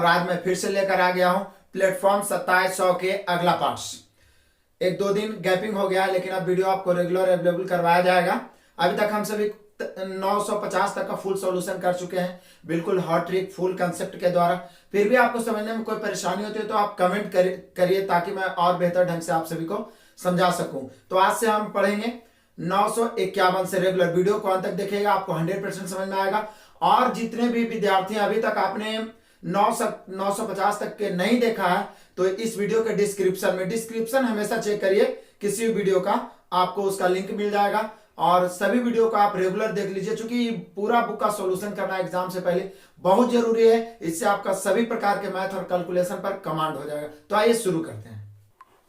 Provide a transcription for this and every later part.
और आज मैं फिर से लेकर आ गया हूं प्लेटफॉर्म 2700 के अगला पार्ट्स। एक दो दिन गैपिंग हो गया है, लेकिन अब वीडियो आपको रेगुलर अवेलेबल करवाया जाएगा। अभी तक हम सभी 950 तक का फुल सॉल्यूशन कर चुके हैं, बिल्कुल हॉट ट्रिक फुल कंसेप्ट के द्वारा। फिर भी आपको समझने में कोई परेशानी होती है तो आप कमेंट करिए ताकि मैं और बेहतर ढंग से आप सभी को समझा सकूं। तो आज से हम पढ़ेंगे 951 से। रेगुलर वीडियो को अंत तक देखिएगा, आपको 100% समझ में आएगा। और जितने भी विद्यार्थी अभी तक आपने 950 तक के नहीं देखा है तो इस वीडियो के डिस्क्रिप्शन हमेशा चेक करिए, किसी भी वीडियो का आपको उसका लिंक मिल जाएगा। और सभी वीडियो को आप रेगुलर देख लीजिए, क्योंकि पूरा बुक का सॉल्यूशन करना एग्जाम से पहले बहुत जरूरी है। इससे आपका सभी प्रकार के मैथ और कैलकुलेशन पर कमांड हो जाएगा। तो आइए शुरू करते हैं।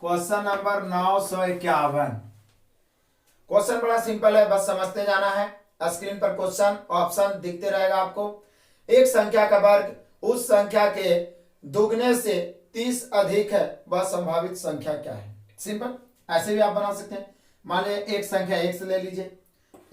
Question number 951। क्वेश्चन बड़ा सिंपल है, बस समझते जाना है। स्क्रीन पर क्वेश्चन ऑप्शन दिखते रहेगा आपको। एक संख्या का वर्ग उस संख्या के दुगने से 30 अधिक है, वह संभावित संख्या क्या है। सिंपल, ऐसे भी आप बना सकते हैं। मान लीजिए एक संख्या x ले लीजिए,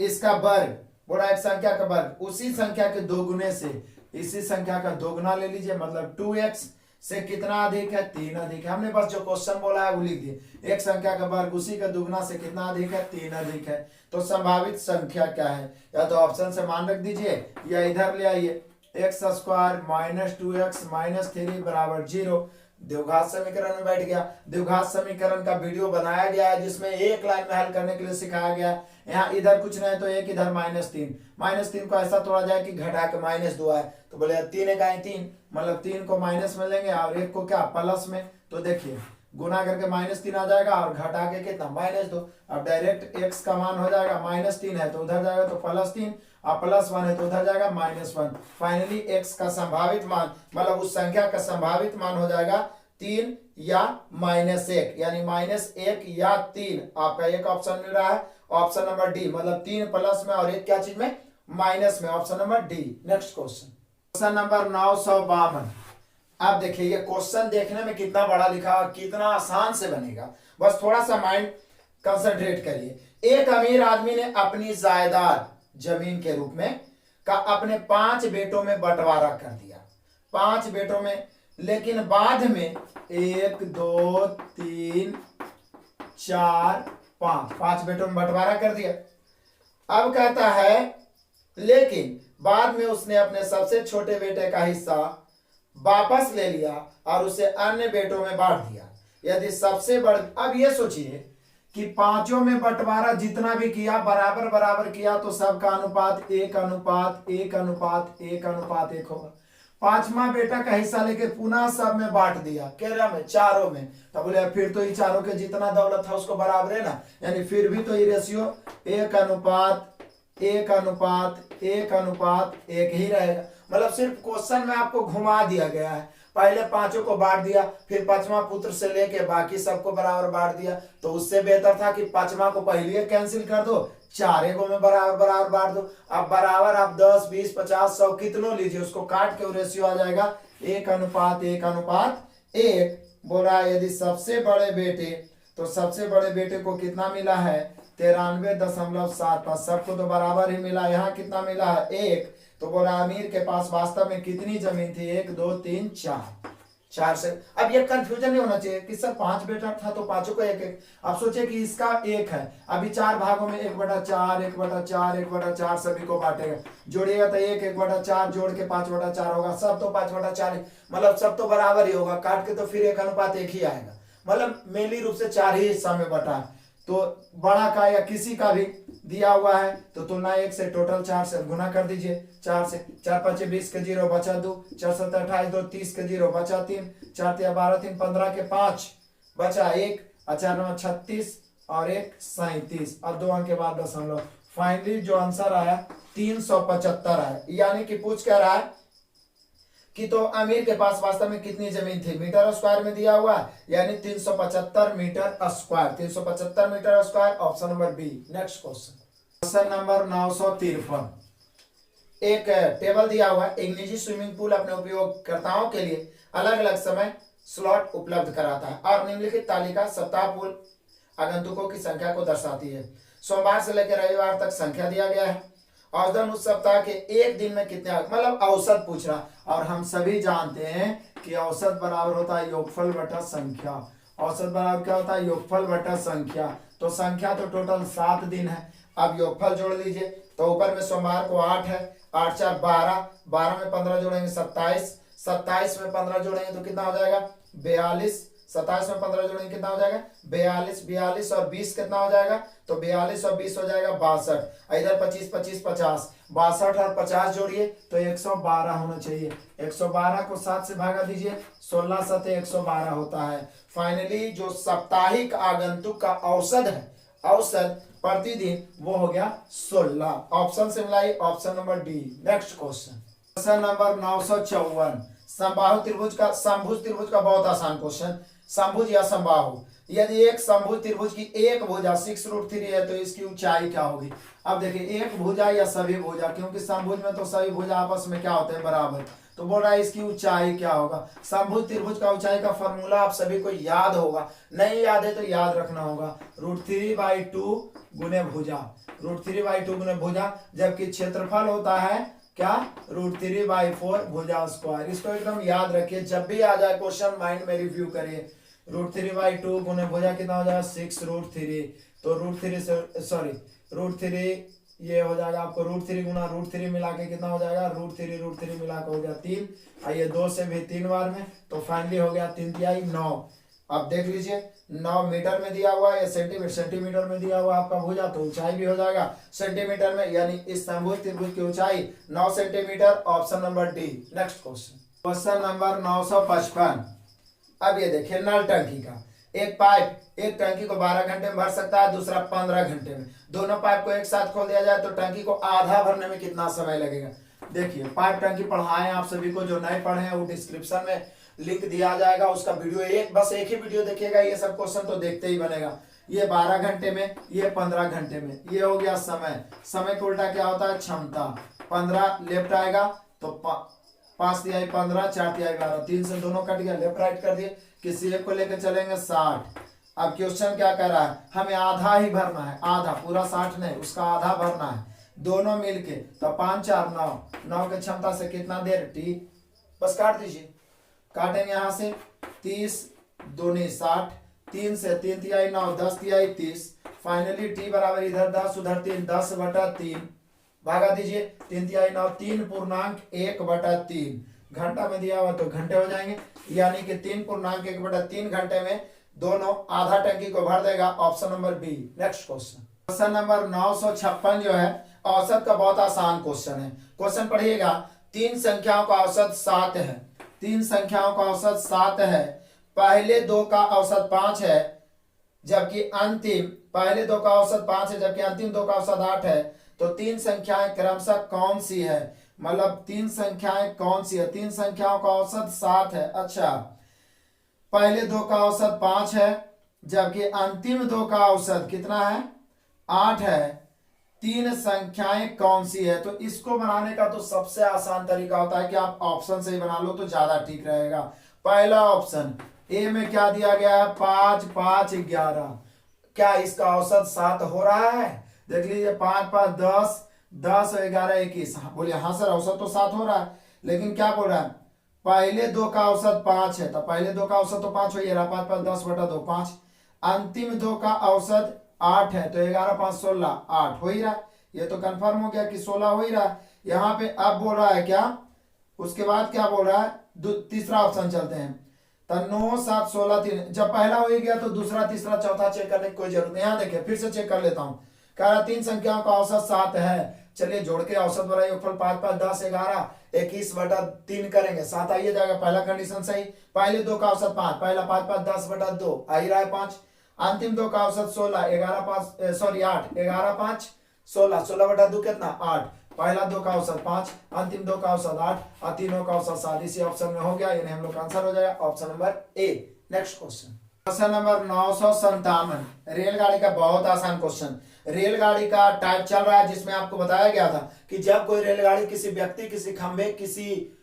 इसका वर्ग बोला एक संख्या का वर्ग उसी संख्या के दोगुने से इसी संख्या का दोगुना ले लीजिए, मतलब 2x से कितना अधिक है, 3 अधिक है। हमने बस जो क्वेश्चन बोला है वो लिख दिए। एक संख्या का वर्ग उसी का दुगुना से कितना अधिक है, 3 अधिक है। तो संभावित संख्या क्या है, या तो ऑप्शन से मान रख दीजिए या इधर ले आइए। x square minus 2x minus 3 बराबर 0। द्विघात समीकरण में बैठ गया। द्विघात समीकरण का वीडियो बनाया गया है जिसमें एक लाइन में हल करने के लिए सिखाया गया है। यहाँ इधर कुछ नहीं तो एक इधर -3 को ऐसा तोड़ा जाए कि घटा के -2 आए, तो बोले 3 एक आए 3, मतलब 3 को माइनस में लेंगे और 1 को क्या प्लस में। तो देखिए गुना करके -3 आ जाएगा और घटा के कितना -2। अब डायरेक्ट x का मान हो जाएगा -3 है तो उधर जाएगा तो +3 और +1 है तो उधर जाएगा -1। फाइनली x का संभावित मान, मतलब उस संख्या का संभावित मान हो जाएगा 3 या -1, यानी -1 या 3। आपका एक ऑप्शन मिल रहा है, ऑप्शन नंबर डी, मतलब 3 प्लस में और 1 क्या चीज में, माइनस में, option number D. Next question number 952। अब देखिए ये क्वेश्चन देखने में कितना बड़ा लिखा और कितना आसान से बनेगा, बस थोड़ा सा माइंड कंसंट्रेट करिए। एक अमीर आदमी ने अपनी जायदाद जमीन के रूप में का अपने 5 बेटों में बंटवारा कर दिया, 5 बेटों में। लेकिन बाद में 1 2 3 4 5 बेटों में बंटवारा कर दिया। अब कहता है लेकिन बाद में उसने अपने सबसे छोटे बेटे का हिस्सा वापस ले लिया और उसे अन्य बेटों में बांट दिया। यदि सबसे बड़, अब ये सोचिए कि 5 में बंटवारा जितना भी किया बराबर बराबर किया तो सबका अनुपात 1:1:1:1:1 होगा। 5वां बेटा का हिस्सा लेके पुनः सब में बांट दिया, केरला में, चारों में। तो बोले फिर तो ये चारों के जितना दौलत था उसको बराबर है ना, यानी फिर भी तो ये रेशियो 1:1:1:1 ही रहेगा। मतलब सिर्फ क्वेश्चन में आपको घुमा दिया गया है। पहले 5 को बांट दिया, फिर 5वां पुत्र से लेके बाकी सबको बराबर बांट दिया। तो उससे बेहतर था कि 5वां को पहले कैंसिल कर दो, 4 को में बराबर बराबर बांट दो। अब बराबर आप 10 20 50 100 कितनों लीजिए, उसको काट के रेशियो आ जाएगा 1:1:1। बोल रहा है यदि सबसे बड़े बेटे, तो सबसे बड़े बेटे को कितना मिला है, 93.75। सबको तो बराबर ही मिला। यहाँ कितना मिला है, 1। तो बोला अमीर के पास वास्तव में कितनी जमीन थी, 1 2 3 4 से। अब ये कंफ्यूजन नहीं होना चाहिए कि सर 5 बेटा था तो 5 को 1:1। अब सोचे कि इसका 1 है, अभी 4 भागों में 1/4 1/4 1/4 सभी को बांटेगा, जोड़िएगा तो 1/4 जोड़ के 5/4 होगा। सब तो 5/4, मतलब सब तो बराबर ही होगा। काट के तो फिर 1:1 ही आएगा, मतलब मेनली रूप से 4 ही हिस्सा में बटा है। तो बड़ा का या किसी का भी दिया हुआ है तो तुलना 1 से, टोटल 4 से गुना कर दीजिए। 4 से 4 5 20 के 0 बचा 2, 4 7 28 2 30 के 0 बचा 3, 4 3 12 3 15 के 5 बचा 1, 4 9 36 और 1 37 और 2 अंक के बाद दशमलव। फाइनली जो आंसर आया 375 आया। यानी कि पूछ कह रहा है कि तो अमीर के पास वास्तव में कितनी जमीन थी, मीटर स्क्वायर में दिया हुआ है, यानी 375 metre square, 375 metre square, option number B. Next question number 953। एक टेबल दिया हुआ है, एक निजी स्विमिंग पूल अपने उपयोगकर्ताओं के लिए अलग अलग समय स्लॉट उपलब्ध कराता है और निम्नलिखित तालिका सप्ताह पूल आगंतुकों की संख्या को दर्शाती है। सोमवार से लेकर रविवार तक संख्या दिया गया है। औसतन उस सप्ताह के एक दिन में कितने, मतलब औसत पूछ रहा। और हम सभी जानते हैं कि औसत बराबर होता है योगफल बटा संख्या। औसत बराबर क्या होता है? योगफल बटा संख्या। तो संख्या तो टोटल 7 दिन है, अब योगफल जोड़ लीजिए। तो ऊपर में सोमवार को 8 है, 8 4 12, 12 में 15 जोड़ेंगे 27, 27 में 15 जोड़ेंगे तो कितना हो जाएगा? 42, 27 में 15 जोड़ेंगे कितना हो जाएगा? 42, 42 और 20 कितना हो जाएगा? तो 42 और 20 हो जाएगा 62। इधर 25 25 50, 62 और 50 जोड़िए तो 112 होना चाहिए। 112 को 7 से भागा दीजिए, 16 सते 112 होता है। फाइनली जो साप्ताहिक आगंतुक का औसत है, औसत प्रतिदिन, वो हो गया 16। ऑप्शन से मिलाई option number D. Next question, question number 954। समबाहु त्रिभुज का, समभुज त्रिभुज का बहुत आसान क्वेश्चन। समभुज या समबाहु, यदि एक समभुज त्रिभुज की एक भुजा 6√3 है तो इसकी ऊंचाई क्या होगी? अब देखिए, एक भुजा या सभी भुजा, क्योंकि समभुज में तो सभी भुजा आपस में क्या होते हैं? बराबर। तो बोल रहा है इसकी ऊंचाई क्या होगा? समभुज त्रिभुज का ऊंचाई का फॉर्मूला आप सभी को याद होगा, नहीं याद है तो याद रखना होगा। √3/2 गुने भुजा, √3/2 गुने भुजा, जबकि क्षेत्रफल होता है क्या? √3/4 भुजा स्क्वायर। इसको एकदम याद रखिए, जब भी आ जाए क्वेश्चन माइंड में रिव्यू करिए। √3/2 गुने भुजा कितना हो जाएगा? 6√3। तो √3 से सॉरी √3 ये हो जाएगा आपको √3 गुना √3 मिला के कितना हो जाएगा? √3 मिला के हो गया 3। आइए 2 से भी 3 बार में, तो फाइनली हो गया 3×3 9। अब देख लीजिए 9 मीटर में दिया हुआ है या सेंटीमीटर में दिया हुआ आपका भुजा, तो ऊंचाई भी हो जाएगा सेंटीमीटर में, यानी इस समभुज त्रिभुज की ऊंचाई 9 centimetre. Option number D. Next question, question number 955। अब ये देखिए नल टंकी का एक पाइप एक टंकी को 12 घंटे में भर सकता है, दूसरा 15 घंटे में। दोनों पाइप को एक साथ खोल दिया जाए तो टंकी को आधा भरने में कितना समय लगेगा? देखिए पाइप टंकी पढ़ाए आप सभी को, जो नए पढ़े हैं वो डिस्क्रिप्शन में लिंक दिया जाएगा, उसका वीडियो बस एक ही वीडियो देखिएगा, ये सब क्वेश्चन तो देखते ही बनेगा। ये 12 घंटे में, ये 15 घंटे में। ये हो गया समय, समय को उल्टा क्या होता है? क्षमता। 15 लेफ्ट आएगा तो 5 तिहाई 15, 4 तिहाई 12, 3 से दोनों कट गया, लेफ्ट राइट कर दिए। किसी एक को लेकर चलेंगे 60। अब क्वेश्चन क्या कर रहा है? हमें आधा ही भरना है, आधा, पूरा 60 नहीं, उसका आधा भरना है दोनों मिलके। तो 5 4 9, 9 के क्षमता से कितना देर? टी। बस काट दीजिए, काटेंगे यहां से 30 दूनी 60, 3 से 3 तिहाई 9, 10 तिहाई 30। फाइनली टी बराबर इधर 10 उधर 3, 10/3 भागा दीजिए। 3 तिहाई 9, 3/1/3। घंटा में दिया हुआ तो घंटे हो जाएंगे, यानी कि 3/1/3 घंटे में दोनों आधा टंकी को भर देगा। Option number B. Next question, question number 956 जो है औसत का बहुत आसान क्वेश्चन है। क्वेश्चन पढ़िएगा, 3 संख्याओं का औसत 7 है, 3 संख्याओं का औसत 7 है, पहले 2 का औसत 5 है, जबकि अंतिम पहले 2 का औसत 5 है जबकि अंतिम 2 का औसत 8 है। तो 3 संख्याएं क्रमशः कौन सी है? मतलब 3 संख्याएं कौन सी है? 3 संख्याओं का औसत 7 है। अच्छा, पहले 2 का औसत 5 है जबकि अंतिम 2 का औसत कितना है? 8 है। 3 संख्याएं कौन सी है? तो इसको बनाने का तो सबसे आसान तरीका होता है कि आप ऑप्शन से ही बना लो तो ज्यादा ठीक रहेगा। पहला ऑप्शन ए में क्या दिया गया है? 5 5 11। क्या इसका औसत 7 हो रहा है? देख लीजिए 5 5 10, 10 11 21। बोलिए हाँ सर औसत तो 7 हो रहा है, लेकिन क्या बोल रहा है? पहले 2 का औसत 5 है, तो पहले 2 का औसत तो 5 हो ही रहा, 5 5 10/2 5। अंतिम 2 का औसत 8 है, तो 11 5 16 8 हो ही रहा। ये तो कंफर्म हो गया कि 16 हो ही रहा। यहाँ पे अब बोल रहा है क्या? उसके बाद क्या बोल रहा है? तीसरा ऑप्शन चलते हैं। तो 9 7 16 3, जब पहला हो ही गया तो दूसरा तीसरा चौथा चेक करने की कोई जरूरत नहीं। यहाँ देखिए फिर से चेक कर लेता हूँ। कह रहा 3 संख्याओं का औसत 7 है, चलिए जोड़ के औसत वाला योगफल 5 5 10 11 21/3 करेंगे, 7 आइए जाएगा। पहला कंडीशन सही। पहले 2 का औसत 5, पहला 5 5 10/2 आ ही रहा है 5। अंतिम 2 का औसत 16, 11 5 सॉरी 8, 11 5 16, 16/2 कितना? 8। पहला 2 का औसत 5, अंतिम 2 का औसत 8 और तीनों का औसत 7। इसी ऑप्शन में हो गया, यानी हम लोग का आंसर हो जाएगा option number A. Next question, question number 957। रेलगाड़ी का बहुत आसान क्वेश्चन। रेलगाड़ी का टाइप चल रहा है जिसमें आपको बताया गया था कि जब कोई रेलगाड़ी किसी व्यक्ति, किसी खंभे, किसी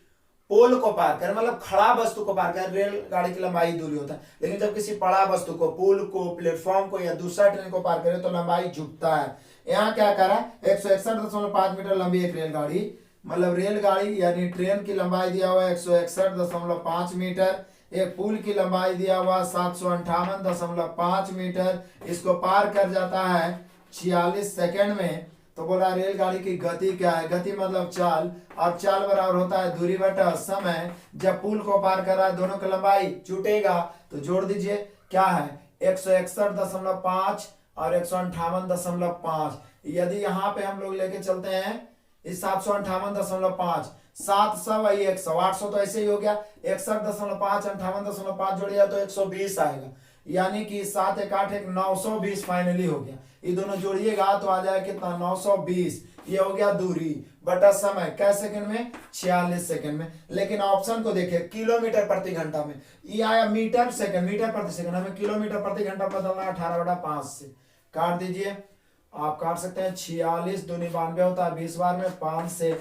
पोल को पार करे, मतलब खड़ा वस्तु को पार करे, रेलगाड़ी की लंबाई दूरी होता है। लेकिन जब किसी पड़ा वस्तु को, पुल को, प्लेटफॉर्म को या दूसरा ट्रेन को पार करे तो लंबाई झुकता है। यहाँ क्या करा? 161.5 मीटर लंबी एक रेलगाड़ी मतलब रेलगाड़ी यानी ट्रेन की लंबाई दिया हुआ है 161.5 मीटर, एक पुल की लंबाई दिया हुआ 758.5 मीटर, इसको पार कर जाता है 46 सेकंड में। तो बोल रहा है रेलगाड़ी की गति क्या है, गति मतलब चाल, और चाल बराबर होता है दूरी बटा समय। जब पुल को पार कर रहा है दोनों की लंबाई जुटेगा तो जोड़ दीजिए क्या है 161.5 और 158.5। यदि यहाँ पे हम लोग लेके चलते हैं इस 758.5, 700 100 800 तो ऐसे ही हो गया, 61.5 58.5 जोड़िए तो 120 आएगा, यानी कि 7 1 8 1 920 फाइनली हो गया। ये दोनों जोड़िएगा तो आ जाएगा कितना 920। ये हो गया दूरी बटा समय, कै सेकंड में 46 सेकंड में। लेकिन ऑप्शन को देखिए किलोमीटर प्रति घंटा में, ये आया मीटर सेकंड, मीटर प्रति सेकंड, हमें किलोमीटर प्रति घंटा बदलना है 18/5 से। काट दीजिए, आप काट सकते हैं 46 दूनी 92 होता है 20 बार में, 5 से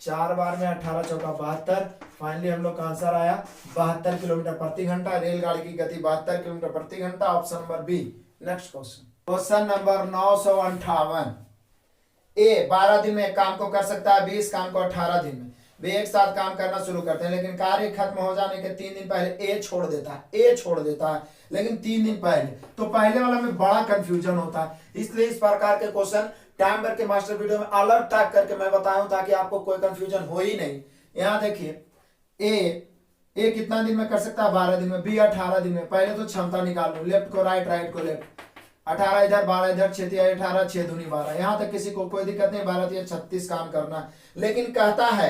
4 बार में 18 चौका 72। फाइनली हम लोग का आंसर आया 72 किलोमीटर प्रति घंटा। रेलगाड़ी की गति 72 किलोमीटर प्रति घंटा, option number B. Next question, question number 958। A 12 दिन में एक काम को कर सकता है, 20 काम को 18 दिन में। वे एक साथ काम करना शुरू करते हैं, लेकिन कार्य खत्म हो जाने के 3 दिन पहले ए छोड़ देता है, लेकिन 3 दिन पहले। तो पहले वाला में बड़ा कंफ्यूजन होता है, इसलिए इस प्रकार के क्वेश्चन टाइम वर्क के मास्टर वीडियो में अलग टाइप करके मैं बताया हूं ताकि आपको कोई कंफ्यूजन हो ही नहीं। यहाँ देखिए ए कितना दिन में कर सकता है 12 दिन में, बी 18 दिन में। पहले तो क्षमता निकाल लो, लेफ्ट को राइट, राइट को लेफ्ट, 18 इधर 12 इधर, 6 तिया 18, 6 दूनी 12। यहां तक किसी को कोई दिक्कत नहीं, 12 तिया 36 काम करना है। लेकिन कहता है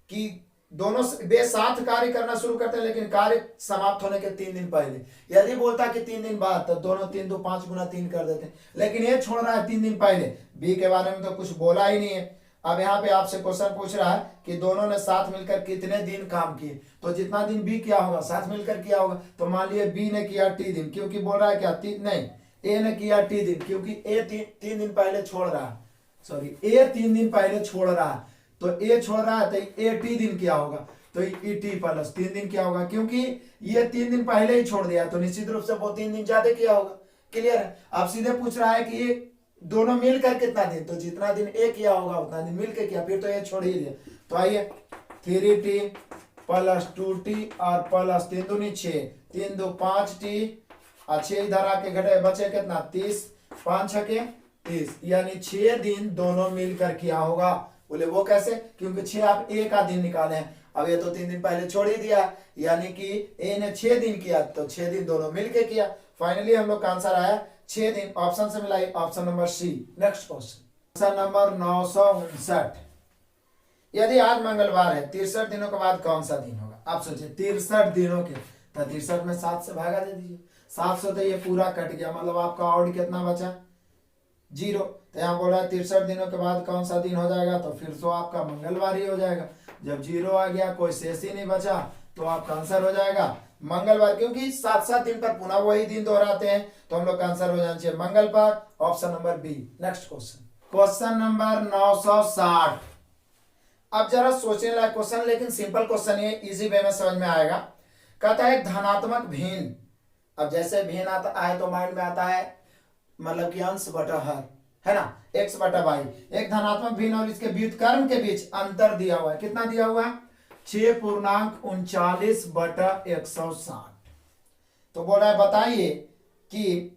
कि दोनों वे साथ कार्य करना शुरू करते हैं, लेकिन कार्य समाप्त होने के 3 दिन पहले। यदि बोलता कि 3 दिन बाद तो दोनों 3 2 5 गुना 3 कर देते हैं, लेकिन ये छोड़ रहा है 3 दिन पहले। बी के बारे में तो कुछ बोला ही नहीं है। अब यहाँ पे आपसे क्वेश्चन पूछ रहा है कि दोनों ने साथ मिलकर कितने दिन काम किए, तो जितना दिन बी किया होगा साथ मिलकर किया होगा। तो मान लिया बी ने किया टी दिन, क्योंकि बोल रहा है क्या नहीं, ए ने किया टी दिन, क्योंकि ए 3 दिन पहले छोड़ रहा है, सॉरी ए 3 दिन पहले छोड़ रहा है, तो ए छोड़ रहा है तो ए टी दिन किया होगा, तो ई टी प्लस 3 दिन क्या होगा, क्योंकि ये 3 दिन पहले ही छोड़ दिया तो निश्चित रूप से वो 3 दिन ज्यादा किया होगा। क्लियर है। अब सीधे पूछ रहा है कि ये दोनों मिलकर कितना दिन, तो जितना दिन ए किया होगा उतना दिन मिलकर किया, फिर तो ये छोड़ ही दिया। तो आइए 3t प्लस 2t और प्लस 3 दूनी 6, 3 2 5t और 6 इधर आके घटे बचे कितना 30, 5 6 30, यानी 6 दिन दोनों मिलकर किया होगा। बोले वो कैसे, क्योंकि 6 आप ए का दिन निकाले हैं। अब ये तो 3 दिन पहले छोड़ ही दिया, यानी कि ए ने 6 दिन किया तो 6 दिन दोनों मिलके किया। फाइनली हम लोग का आंसर आया 6 दिन, ऑप्शन से मिलाई, option number C. Next question, question number 959। यदि आज मंगलवार है, 63 दिनों के बाद कौन सा दिन होगा। आप सोचिए 63 दिनों के, तो 63 में 7 से भागा दे दीजिए, 700 तो ये पूरा कट गया, मतलब आपका और कितना बचा 0। तो यहाँ बोल रहा है 63 दिनों के बाद कौन सा दिन हो जाएगा, तो फिर तो आपका मंगलवार ही हो जाएगा। जब 0 आ गया, कोई शेष ही नहीं बचा, तो आपका आंसर हो जाएगा मंगलवार, क्योंकि 7 दिन पर पुनः वही दिन दोहराते हैं, तो हम लोग का आंसर हो जाना चाहिए मंगलवार, option number B. Next question, question number 960। अब जरा सोचने लायक क्वेश्चन, लेकिन सिंपल क्वेश्चन ये, इजी वे में समझ में आएगा। कहता है धनात्मक भिन्न, अब जैसे भिन्न आता है तो माइंड में आता है मतलब कि अंश बटा हर, है ना, x बटा वाई। एक धनात्मक भिन्न और इसके व्युत्क्रम के बीच अंतर दिया हुआ है, कितना दिया हुआ है 6.39 बटा 160। तो बोल रहा है बताइए कि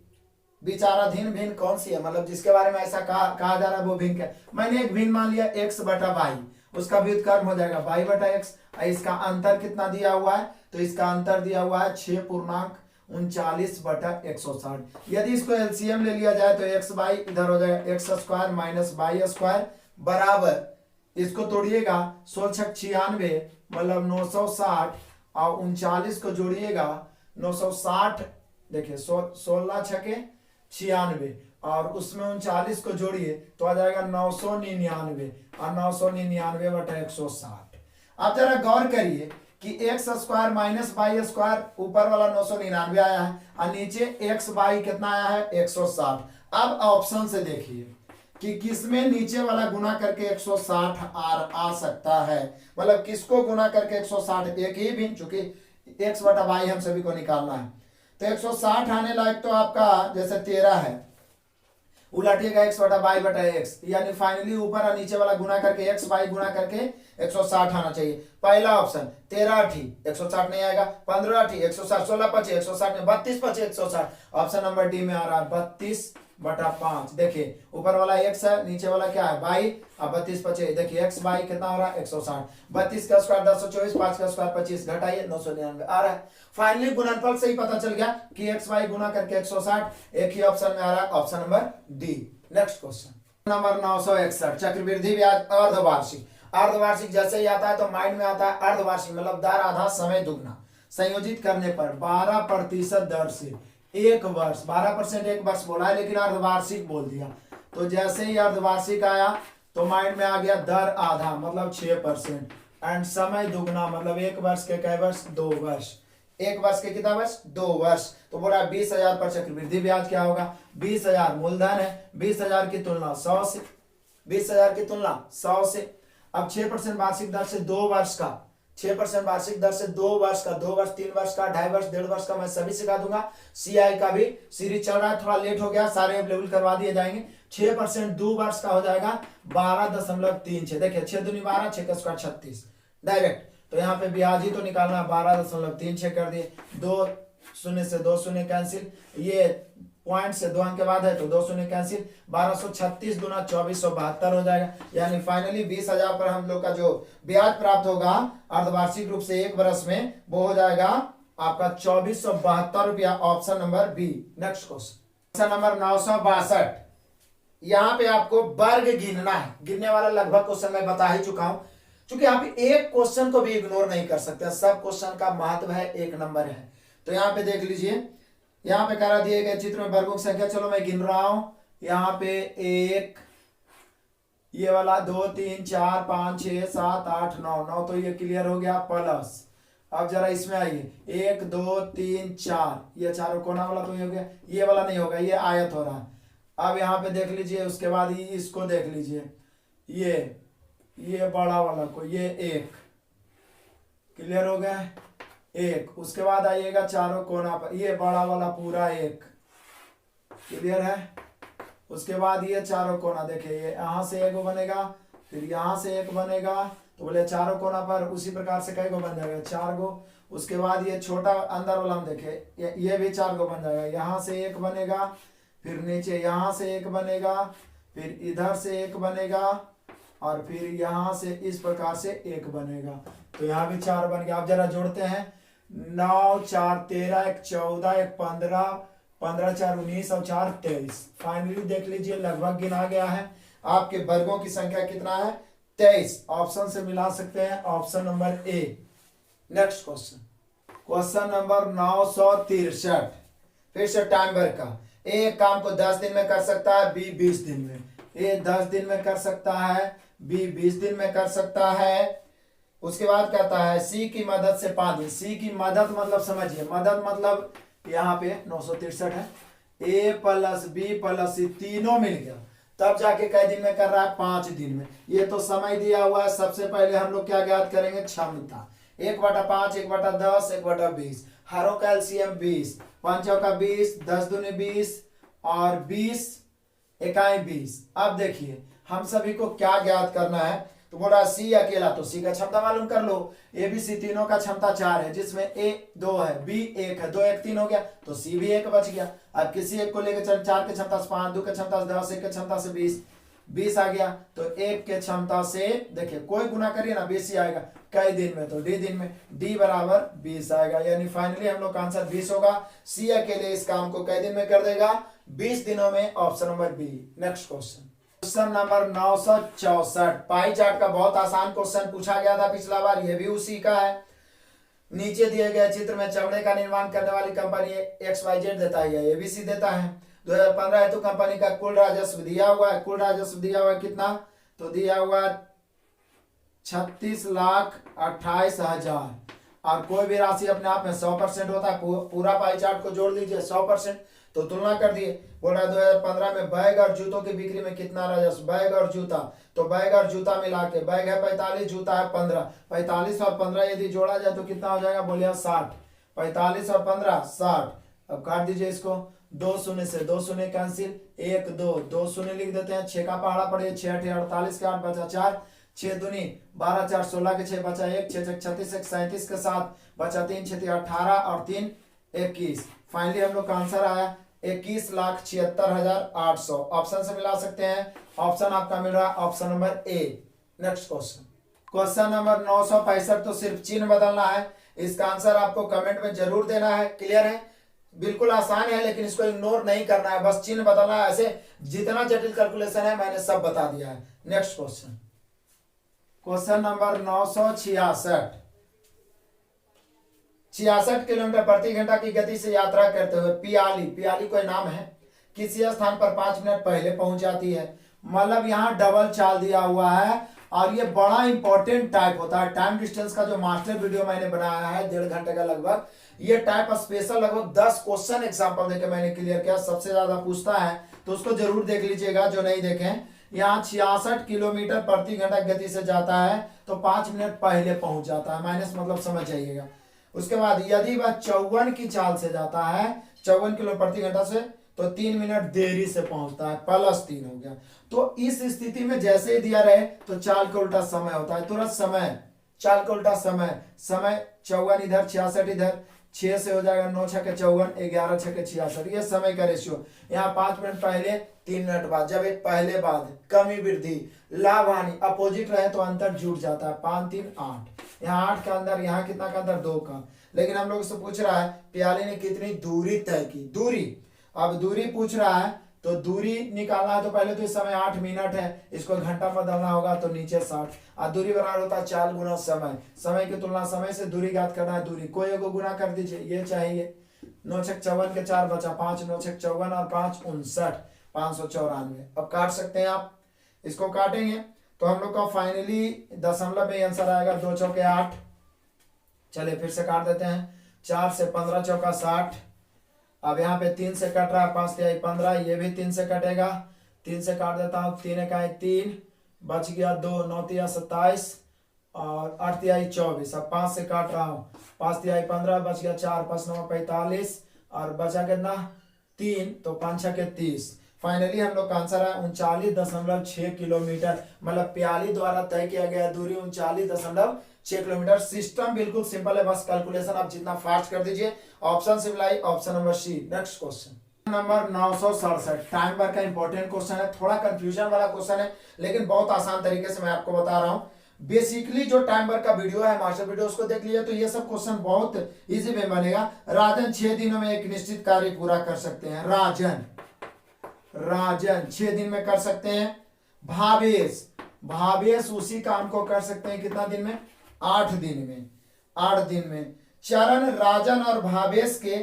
विचाराधीन भिन्न कौन सी है, मतलब जिसके बारे में ऐसा कहा जा रहा है वो भिन्न क्या। मैंने एक भिन्न मान लिया x बटा वाई, उसका व्युत्क्रम हो जाएगा y बटा x। इसका अंतर कितना दिया हुआ है, तो इसका अंतर दिया हुआ है 6.39 बटा 160। यदि इसको एलसीएम ले लिया जाए तो x बाई इधर हो जाएगा x square minus y square बराबर, इसको तोड़िएगा 16 96, मतलब 960 और 39 को जोड़िएगा 960, देखिए 16 छके 96 और उसमें 39 को जोड़िए तो आ जाएगा 999 और 999 बटा 160। अब जरा गौर करिए कि x square minus y square, ऊपर वाला 999 आया है और नीचे x बाई कितना आया है 160। अब ऑप्शन से देखिए कि किसमें नीचे वाला गुना करके 160 आ सकता है, मतलब किसको गुना करके 160, एक ही भिन्न, चूंकि x बटा वाई हम सभी को निकालना है। तो 160 आने लायक तो आपका जैसे 13 है, उलटिएगा x बटा y बटा x, यानी फाइनली ऊपर और नीचे वाला गुना करके x y गुना करके 160 आना चाहिए। पहला ऑप्शन 13 ठी 160 नहीं आएगा, 15 ठी 160, 16 पचे 160 में 32 पचे 160, ऑप्शन नंबर डी में आ रहा है 32 बटा 5। देखिए ऊपर वाला x है, नीचे वाला क्या है y, अब 32 पचे देखिए x y कितना हो रहा है 160, 32 का स्क्वायर 1024, 5 का स्क्वायर 25, घटाइए 999 आ रहा है। फाइनली गुणनफल से ही पता चल गया कि x y गुना करके 160, एक ही ऑप्शन में आ रहा है, option number D. Next question number 961, चक्रवृद्धि ब्याज अर्धवार्षिक। अर्धवार्षिक जैसे ही आता है तो माइंड में आता है अर्धवार्षिक मतलब दर आधा समय दुगना, संयोजित करने पर 12% दर से एक वर्ष, 12% एक वर्ष बोला है लेकिन अर्धवार्षिक बोल दिया, तो जैसे ही अर्धवार्षिक आया तो माइंड में आ गया दर आधा मतलब 6%, एंड समय दुगना मतलब एक वर्ष के कै वर्ष 2 वर्ष, एक वर्ष के कितना वर्ष 2 वर्ष, तो बोला 20,000 पर चक्रवृद्धि ब्याज क्या होगा, 20,000 मूलधन है, 20,000 की तुलना 100 से, 20,000 की तुलना 100 से, अब 6% वार्षिक दर से 2 वर्ष का, 6% वार्षिक दर से 2 वर्ष का, 2 वर्ष 3 वर्ष का, 2.5 वर्ष 1.5 वर्ष का मैं सभी सिखा दूंगा। सीआई का भी सीरीज चल रहा है, थोड़ा लेट हो गया, सारे अवेलेबल करवा दिए जाएंगे। 6% 2 वर्ष का हो जाएगा 12.36, देखिए 6 दूनी 12, 6 का स्क्वायर 36 डायरेक्ट, तो यहाँ पे ब्याज ही तो निकालना, 12.36 कर दिए, 2 शून्य से 2 शून्य कैंसिल, ये पॉइंट से 2 अंक के बाद है तो 2 शून्य कैंसिल, 1236 गुना 2472 हो जाएगा, यानी फाइनली 20,000 पर हम लोग का जो ब्याज प्राप्त होगा अर्धवार्षिक रूप से एक वर्ष में वो हो जाएगा आपका 2472 रुपया, option number B. Next question number 962, यहाँ पे आपको वर्ग गिनना है, गिनने वाला लगभग क्वेश्चन मैं बता ही चुका हूं, क्योंकि आप एक क्वेश्चन को भी इग्नोर नहीं कर सकते, सब क्वेश्चन का महत्व है, एक नंबर है। तो यहाँ पे देख लीजिए, यहाँ पे करा दिए गए चित्र में वर्गों की संख्या, चलो मैं गिन रहा हूं, यहाँ पे 1, ये वाला 2 3 4 5 6 7 8 9 9, तो ये क्लियर हो गया, प्लस अब जरा इसमें आइए 1 2 3 4, ये चारों कोना वाला तो ये हो गया, ये वाला नहीं होगा, ये आयत हो रहा है। अब यहाँ पे देख लीजिए, उसके बाद इसको देख लीजिए, ये बड़ा वाला को, ये 1 क्लियर हो गया, 1, उसके बाद आइएगा चारों कोना पर, ये बड़ा वाला पूरा 1 क्लियर है, उसके बाद ये चारों कोना, देखिए ये यहाँ से 1 बनेगा, फिर यहाँ से 1 बनेगा, तो बोले चारों कोना पर उसी प्रकार से कई गो बन जाएगा, 4 गो, उसके बाद ये छोटा अंदर वाला हम देखे, ये भी 4 गो बन जाएगा, यहाँ से 1 बनेगा, फिर नीचे यहाँ से 1 बनेगा, फिर इधर से 1 बनेगा, और फिर यहाँ से इस प्रकार से 1 बनेगा, तो यहाँ भी 4 बन गया। आप जरा जोड़ते हैं, 9 4 13, 1 14, 1 15, 15 4 19 और 4 23, फाइनली देख लीजिए लगभग गिना गया है। आपके वर्गों की संख्या कितना है 23, ऑप्शन से मिला सकते हैं, option number A. Next question, question number 963, फिर से टाइम वर्क का, ए काम को 10 दिन में कर सकता है, बी 20 दिन में, ए 10 दिन में कर सकता है, बी 20 दिन में कर सकता है। उसके बाद कहता है सी की मदद से 5 दिन, सी की मदद मतलब समझिए, मदद मतलब यहाँ पे 963 है, ए प्लस बी प्लस सी तीनों मिल गया, तब जाके कई दिन में कर रहा है 5 दिन में। ये तो समय दिया हुआ है, सबसे पहले हम लोग क्या ज्ञात करेंगे, क्षमता, 1/5, 1/10, 1/20, हरों का एलसीएम 20, पंचों का 20, 10 दूनी 20 और 20 इकाई 20। अब देखिए हम सभी को क्या ज्ञात करना है, तो बोला सी अकेला, तो सी का क्षमता मालूम कर लो, ए बी सी तीनों का क्षमता 4 है, जिसमें ए 2 है, बी 1 है, 2 1 3 हो गया, तो सी भी 1 बच गया। अब किसी एक को लेकर चल, 4 के क्षमता से 5, 2 के क्षमता से 10, 1 के क्षमता से 20 आ गया, तो 1 के क्षमता से देखिए कोई गुना करिए ना 20 ही आएगा, कई दिन में, तो डी दिन में, डी बराबर 20 आएगा, यानी फाइनली हम लोग का आंसर 20 होगा। सी अकेले इस काम को कई दिन में कर देगा, 20 दिनों में, option number B. Next question, question number 964, pie chart का बहुत आसान क्वेश्चन पूछा गया था पिछला बार, ये भी उसी का है। नीचे दिए गए चित्र में चमड़े का निर्माण करने वाली कंपनी XYZ देता है, एबीसी देता है। 2015 हेतु कंपनी का कुल राजस्व दिया हुआ है, कुल राजस्व दिया हुआ है कितना, तो दिया हुआ 36,28,000, और कोई भी राशि अपने आप में 100% होता है, पूरा पाई चार्ट को जोड़ लीजिए 100%, तो तुलना कर दिए। बोल रहा है 2015 में बैग और जूतों की बिक्री में कितना राजस्व, बैग और जूता, तो बैग और जूता मिला के, बैग है 45, जूता है 15, 45 और 15 यदि जोड़ा जाए तो कितना हो जाएगा, बोलिए 60, 45 और 15 60, अब काट दीजिए इसको, दो शून्य से दो शून्य कैंसिल, एक दो, दो शून्य लिख देते हैं, 6 का पहाड़ा पड़े, 6 8 48 के 8 बचा 4, 6 दूनी 12 4 16 के 6 बचा 1, 6 6 36 1 37 के 7 बचा 3, 6 18 और 3 21। फाइनली हम लोग का आंसर आया 21,76,800। ऑप्शन से मिला सकते हैं, ऑप्शन आपका मिल रहा है option number A. Next question, question number 965, तो सिर्फ चिन्ह बदलना है। इसका आंसर आपको कमेंट में जरूर देना है। क्लियर है, बिल्कुल आसान है, लेकिन इसको इग्नोर नहीं करना है, बस चिन्ह बदलना है। ऐसे जितना जटिल कैलकुलेशन है मैंने सब बता दिया है। Next question, question number 966, 66 kilometre प्रति घंटा की गति से यात्रा करते हुए पियाली कोई नाम है, किसी स्थान पर 5 मिनट पहले पहुंच जाती है। मतलब यहाँ डबल चाल दिया हुआ है और ये बड़ा इंपॉर्टेंट टाइप होता है। टाइम डिस्टेंस का जो मास्टर वीडियो मैंने बनाया है 1.5 घंटे का लगभग, ये टाइप स्पेशल लगभग 10 क्वेश्चन एग्जाम्पल देकर मैंने क्लियर किया। सबसे ज्यादा पूछता है तो उसको जरूर देख लीजिएगा जो नहीं देखें। यहाँ 66 किलोमीटर प्रति घंटा गति से जाता है तो 5 मिनट पहले पहुंच जाता है, माइनस मतलब समझ जाइएगा। उसके बाद यदि वह 54 की चाल से जाता है, 54 किलो प्रति घंटा से, तो 3 मिनट देरी से पहुंचता है, +3 हो गया। तो इस स्थिति में जैसे ही दिया रहे तो चाल का उल्टा समय होता है, तुरंत समय, चाल का उल्टा समय, समय 54 इधर 66 इधर, 6 से हो जाएगा 9 छके 54, 11 छके 66, ये समय का रेशियो। यहाँ 5 मिनट पहले 3 मिनट बाद, जब एक पहले बाद, कमी वृद्धि, लाभ हानि अपोजिट रहे तो अंतर जुड़ जाता है, 5 3 8। यहाँ 8 का अंदर, यहाँ कितना का अंदर, 2 का। लेकिन हम लोग से पूछ रहा है पियाली ने कितनी दूरी तय की, दूरी। अब दूरी पूछ रहा है तो दूरी निकालना है तो पहले तो इस समय 8 मिनट है, इसको घंटा बदलना होगा तो नीचे 60, और दूरी बराबर होता है चाल गुना समय, समय की तुलना समय से दूरी ज्ञात करना है। दूरी कोई को गुना कर दीजिए, ये चाहिए। 9 छक 54 के 4 बचा 5, 9 छक 54 और 5 59, 594। अब काट सकते हैं आप, इसको काटेंगे तो हम लोग का फाइनली दशमलव में आंसर आएगा 2 चौके 8। चलिए फिर से काट देते हैं, 4 से 15 चौका 60। अब यहाँ पे 3 से कट रहा है, 5 तिहाई 15, ये भी 3 से कटेगा, 3 से काट देता हूँ, 3 इकाई 3, बच गया 2, 9 तिया 27 और 8 तिहाई 24। अब 5 से काट रहा हूँ, 5 तिहाई 15, बच गया 4, 5 9 45 और बचा कितना 3, तो 5 6 के 30। फाइनली हम लोग का आंसर है 39.6 किलोमीटर, मतलब पियाली द्वारा तय किया गया दूरी 39.6 किलोमीटर। सिस्टम बिल्कुल सिंपल है, बस कैलकुलेशन आप जितना फास्ट कर दीजिए। ऑप्शन से मिलाई, option number C. Next question number 967, time बार का इंपॉर्टेंट क्वेश्चन है, थोड़ा कंफ्यूजन वाला क्वेश्चन है लेकिन बहुत आसान तरीके से मैं आपको बता रहा हूँ। बेसिकली जो टाइम बार का वीडियो है, मास्टर वीडियो, उसको देख लीजिए तो ये सब क्वेश्चन बहुत इजी में बनेगा। राजन 6 दिनों में एक निश्चित कार्य पूरा कर सकते हैं, राजन 6 दिन में कर सकते हैं। भावेश उसी काम को कर सकते हैं कितना दिन में, 8 दिन में, 8 दिन में। चरण राजन और भावेश के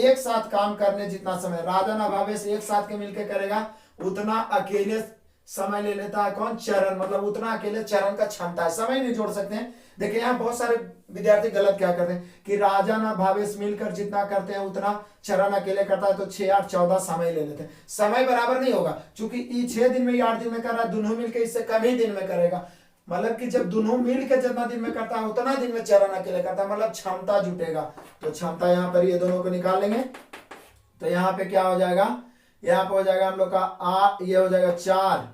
एक साथ काम करने जितना समय राजन और भावेश एक साथ के मिलकर करेगा उतना अकेले समय ले लेता है कौन, चरण, मतलब उतना अकेले चरण का क्षमता है, समय नहीं जोड़ सकते हैं। देखिए यहाँ बहुत सारे विद्यार्थी गलत क्या करते हैं कि राजन और भावेश मिलकर जितना करते हैं उतना चरण अकेले करता है, तो 6 8 14 समय ले लेते हैं। समय बराबर नहीं होगा, क्योंकि 6 दिन में 8 दिन में कर रहा है, दोनों मिलकर इससे कम ही दिन में करेगा। मतलब कि जब दोनों मिलकर जितना दिन में करता है उतना दिन में चरण अकेले करता है, मतलब क्षमता जुटेगा। तो क्षमता यहाँ पर ये दोनों को निकालेंगे तो यहाँ पे क्या हो जाएगा, यहाँ पे हो जाएगा हम लोग का ये हो जाएगा 4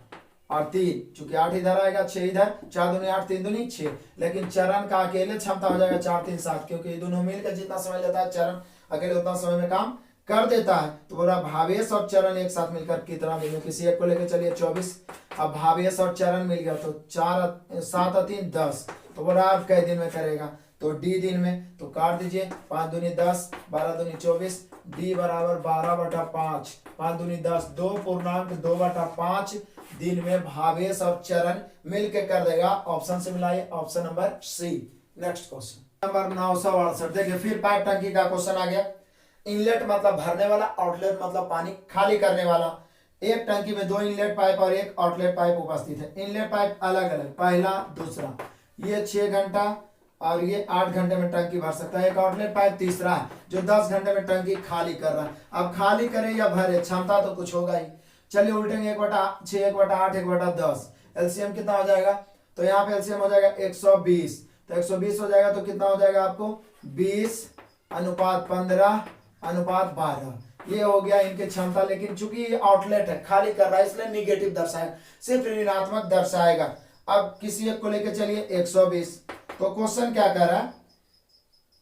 और 3, चूंकि 8 इधर आएगा 6 इधर, 4 दूनी 8 3 दूनी 6। लेकिन चरण का अकेले क्षमता हो जाएगा 4 3 7, क्योंकि ये दोनों मिलकर जितना समय लेता है चरण अकेले उतना समय में काम कर देता है। तो बोला भावेश और चरण एक साथ मिलकर कितना दिन में, किसी एक को लेकर चलिए 24। अब भावेश और चरण मिल गया तो 4 7 और 3 10, तो बोला आप कई दिन में करेगा, तो डी दिन में। तो काट दीजिए, 5 दूनी 10, 12 दूनी 24, डी बराबर 12/5, 5 दूनी 10, 2.2/5 दिन में भावेश और चरण मिलकर कर देगा। ऑप्शन से मिलाइए, option number C. Next question number 968, देखिए फिर पाइप टंकी का क्वेश्चन आ गया। इनलेट मतलब भरने वाला, आउटलेट मतलब पानी खाली करने वाला। एक टंकी में 2 इनलेट पाइप और एक आउटलेट पाइप उपस्थित है। इनलेट पाइप अलग अलग, पहला दूसरा, ये 6 घंटा और ये 8 घंटे में टंकी भर सकता है। एक आउटलेट पाइप तीसरा है जो 10 घंटे में टंकी खाली कर रहा है। अब खाली करे या भरे, क्षमता तो कुछ होगा ही। चलिए उल्टेंगे, 1/6 1/8 1/10, एलसीएम कितना हो जाएगा, तो यहाँ पे एलसीएम हो जाएगा 120, तो 120 हो जाएगा तो कितना हो जाएगा आपको 20/15/12, ये हो गया इनकी क्षमता, लेकिन चूंकि ये आउटलेट है, खाली कर रहा है, इसलिए निगेटिव दर्शाएगा, सिर्फ ऋणात्मक दर्शाएगा। अब किसी एक को लेकर चलिए 120। तो क्वेश्चन क्या कर रहा है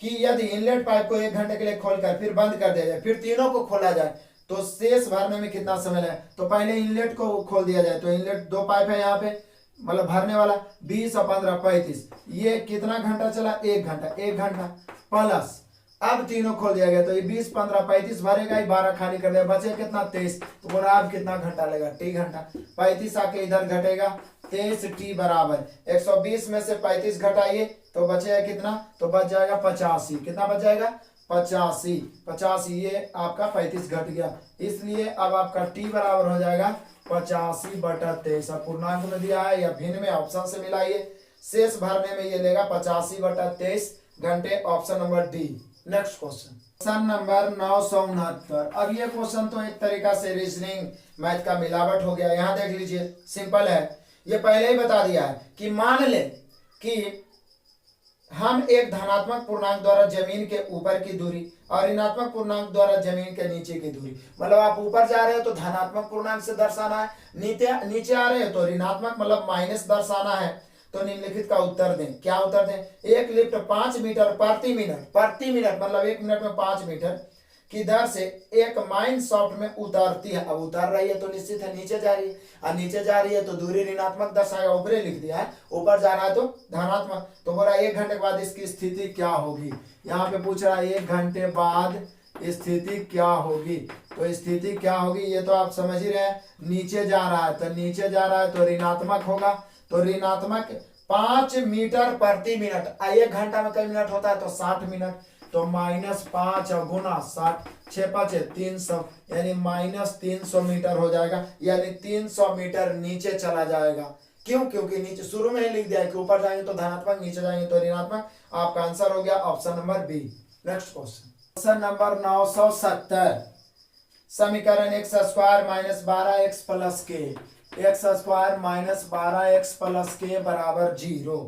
कि यदि इनलेट पाइप को 1 घंटे के लिए खोलकर फिर बंद कर दिया जाए, फिर तीनों को खोला जाए, तो शेष भरने में कितना समय लगे। तो पहले इनलेट को खोल दिया जाए, तो इनलेट 2 पाइप है यहाँ पे, मतलब भरने वाला 20 और 15 35, ये कितना घंटा चला, 1 घंटा, 1 घंटा प्लस अब तीनों खोल दिया गया, तो ये 20 15 35 भरेगा, ये 12 खाली कर दिया, बचे कितना 23। तो बोला अब कितना घंटा लगेगा, टी घंटा। 35 आके इधर घटेगा, 23 टी बराबर 120 में से 35 घटाइए तो बचेगा कितना, तो बच जाएगा 85। कितना बच जाएगा, 85। 85 ये आपका 35 घट गया, इसलिए अब आपका टी बराबर हो जाएगा 85/23। अब पूर्णांक में दिया है या भिन्न में, ऑप्शन से मिलाइए, शेष भरने में ये लेगा 85/23 घंटे, option number D. Next question number 969। अब ये क्वेश्चन तो एक तरीका से रीजनिंग मैथ का मिलावट हो गया। यहाँ देख लीजिए, सिंपल है, ये पहले ही बता दिया है कि मान ले कि हम एक धनात्मक पूर्णांक द्वारा जमीन के ऊपर की दूरी और ऋणात्मक पूर्णांक द्वारा जमीन के नीचे की दूरी, मतलब आप ऊपर जा रहे हो तो धनात्मक पूर्णांक से दर्शाना है, नीचे आ रहे हो तो ऋणात्मक मतलब माइनस दर्शाना है। तो निम्नलिखित का उत्तर दें। क्या उत्तर दें, एक लिफ्ट 5 मीटर प्रति मिनट मतलब 1 मिनट में 5 मीटर की दर से एक माइन शाफ्ट में उतरती है। अब उतर रही है तो निश्चित है नीचे जा रही है, और नीचे जा रही है तो दूरी ऋणात्मक दर्शाएगा, ऊपर लिख दिया है, ऊपर जा रहा है तो धनात्मक। तो बोला 1 घंटे के बाद इसकी स्थिति क्या होगी, यहाँ पे पूछ रहा है 1 घंटे बाद स्थिति क्या होगी। तो स्थिति क्या होगी ये तो आप समझ ही रहे हैं, नीचे जा रहा है तो नीचे जा रहा है तो ऋणात्मक होगा, तो ऋणात्मक 5 मीटर प्रति मिनट, 1 घंटा में कई मिनट होता है तो 60 मिनट, तो -5 और गुना 60, 6 5 300, यानी -300 मीटर हो जाएगा, यानी 300 मीटर नीचे चला जाएगा। क्यों, क्योंकि नीचे शुरू में ही लिख दिया है कि ऊपर जाएंगे तो धनात्मक, नीचे जाएंगे तो ऋणात्मक। आपका आंसर हो गया option number B. Next question number 970। समीकरण x² - 12x + k, x² - 12x + k बराबर 0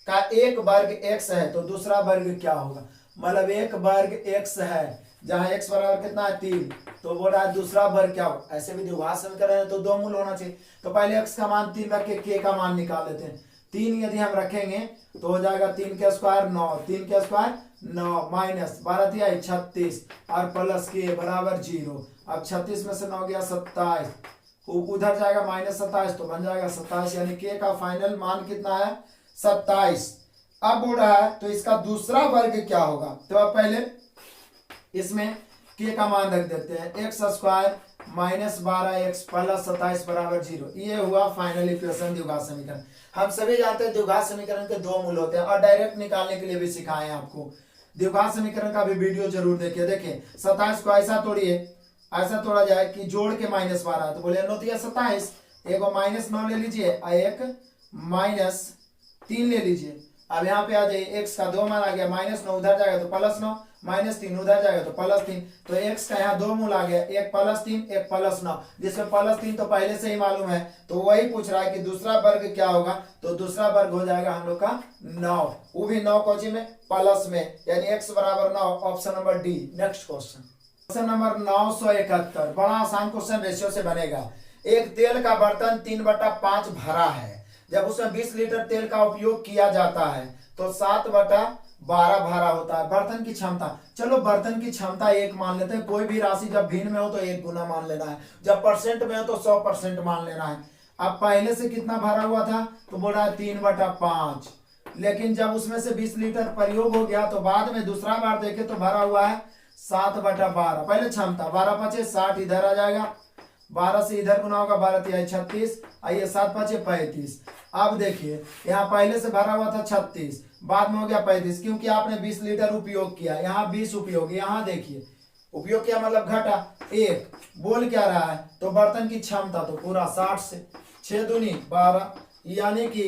का एक वर्ग x है तो दूसरा वर्ग क्या होगा। मतलब एक वर्ग x है, जहां x बराबर कितना है 3, तो बोल रहा है दूसरा वर्ग क्या होगा। ऐसे भी द्विघात समीकरण है तो 2 मूल होना चाहिए, तो पहले x का मान 3 रख के k का मान निकाल लेते हैं। 3 यदि हम रखेंगे तो हो जाएगा 3 के स्क्वायर 9, 3 के स्क्वायर 9 माइनस 12 दिया 36 और प्लस के बराबर 0। अब 36 में से 9 गया 27, उधर जाएगा -27 तो बन जाएगा 27, यानी के का फाइनल मान कितना है 27। अब बोल रहा है तो इसका दूसरा वर्ग क्या होगा, तो अब पहले इसमें के का मान रख देते हैं, x² - 12x + 27 बराबर 0। ये हुआ फाइनल इक्वेशन द्विघात समीकरण। हम सभी जानते हैं द्विघात समीकरण के 2 मूल होते हैं, और डायरेक्ट निकालने के लिए भी सिखाए हैं आपको। द्विघात समीकरण का भी वीडियो जरूर देखिए। देखिए 27 को ऐसा तोड़िए, ऐसा तोड़ा जाए कि जोड़ के -12 है, तो बोले 9 - 27, एक -9 ले लीजिए और एक -3 ले लीजिए। अब यहाँ पे आ जाइए, x का 2 मान आ गया, -9 उधर जाएगा तो +9, -3 उधर जाएगा तो +3, तो x का यहाँ 2 मूल आ गया, एक +3 एक +9, जिसमें +3 तो पहले से ही मालूम है, तो वही पूछ रहा है कि दूसरा वर्ग क्या होगा। तो दूसरा वर्ग हो जाएगा हम लोग का 9, वो भी 9 कोची में प्लस में, यानी x बराबर 9, option number D. Next question number 971, बड़ा आसान क्वेश्चन रेशियो से बनेगा। एक तेल का बर्तन 3/5 भरा है, जब उसमें 20 लीटर तेल का उपयोग किया जाता है तो 7/12 भरा होता है। बर्तन की क्षमता, चलो बर्तन की क्षमता 1 मान लेते हैं। कोई भी राशि जब भिन्न में हो तो 1 गुना मान लेना है, जब परसेंट में हो तो 100% मान लेना है। अब पहले से कितना भरा हुआ था, तो बोल रहा है 3/5, लेकिन जब उसमें से 20 लीटर प्रयोग हो गया तो बाद में दूसरा बार देखे तो भरा हुआ है 7/12। पहले क्षमता 12 5 60 इधर आ जाएगा, 12 से इधर गुना होगा, 12 3 36, आइए 7 5 35। अब देखिए यहाँ पहले से भरा हुआ था 36, बाद में हो गया 35, क्योंकि आपने 20 लीटर उपयोग किया, यहाँ 20 उपयोग, यहाँ देखिए उपयोग किया मतलब घटा 1। बोल क्या रहा है, तो बर्तन की क्षमता तो पूरा 60 से 6 दूनी 12, यानी कि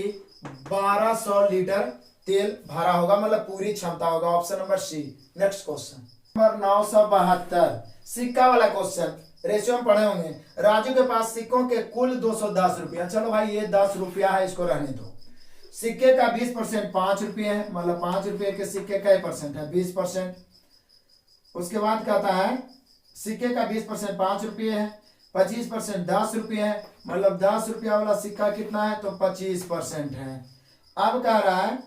1200 लीटर तेल भरा होगा, मतलब पूरी क्षमता होगा, option number C. Next question number 972, सिक्का वाला क्वेश्चन, रेशियो में पढ़े होंगे। राजू के पास सिक्कों के कुल 210 रुपया, चलो भाई ये 10 रुपया है, इसको रहने दो। सिक्के का 20% 5 रुपये है, मतलब 5 रुपये के सिक्के का परसेंट है 20%। उसके बाद कहता है सिक्के का 20% 5 रुपये है, 25% 10 रुपये है, मतलब 10 रुपया वाला सिक्का कितना है तो 25% है। अब कह रहा है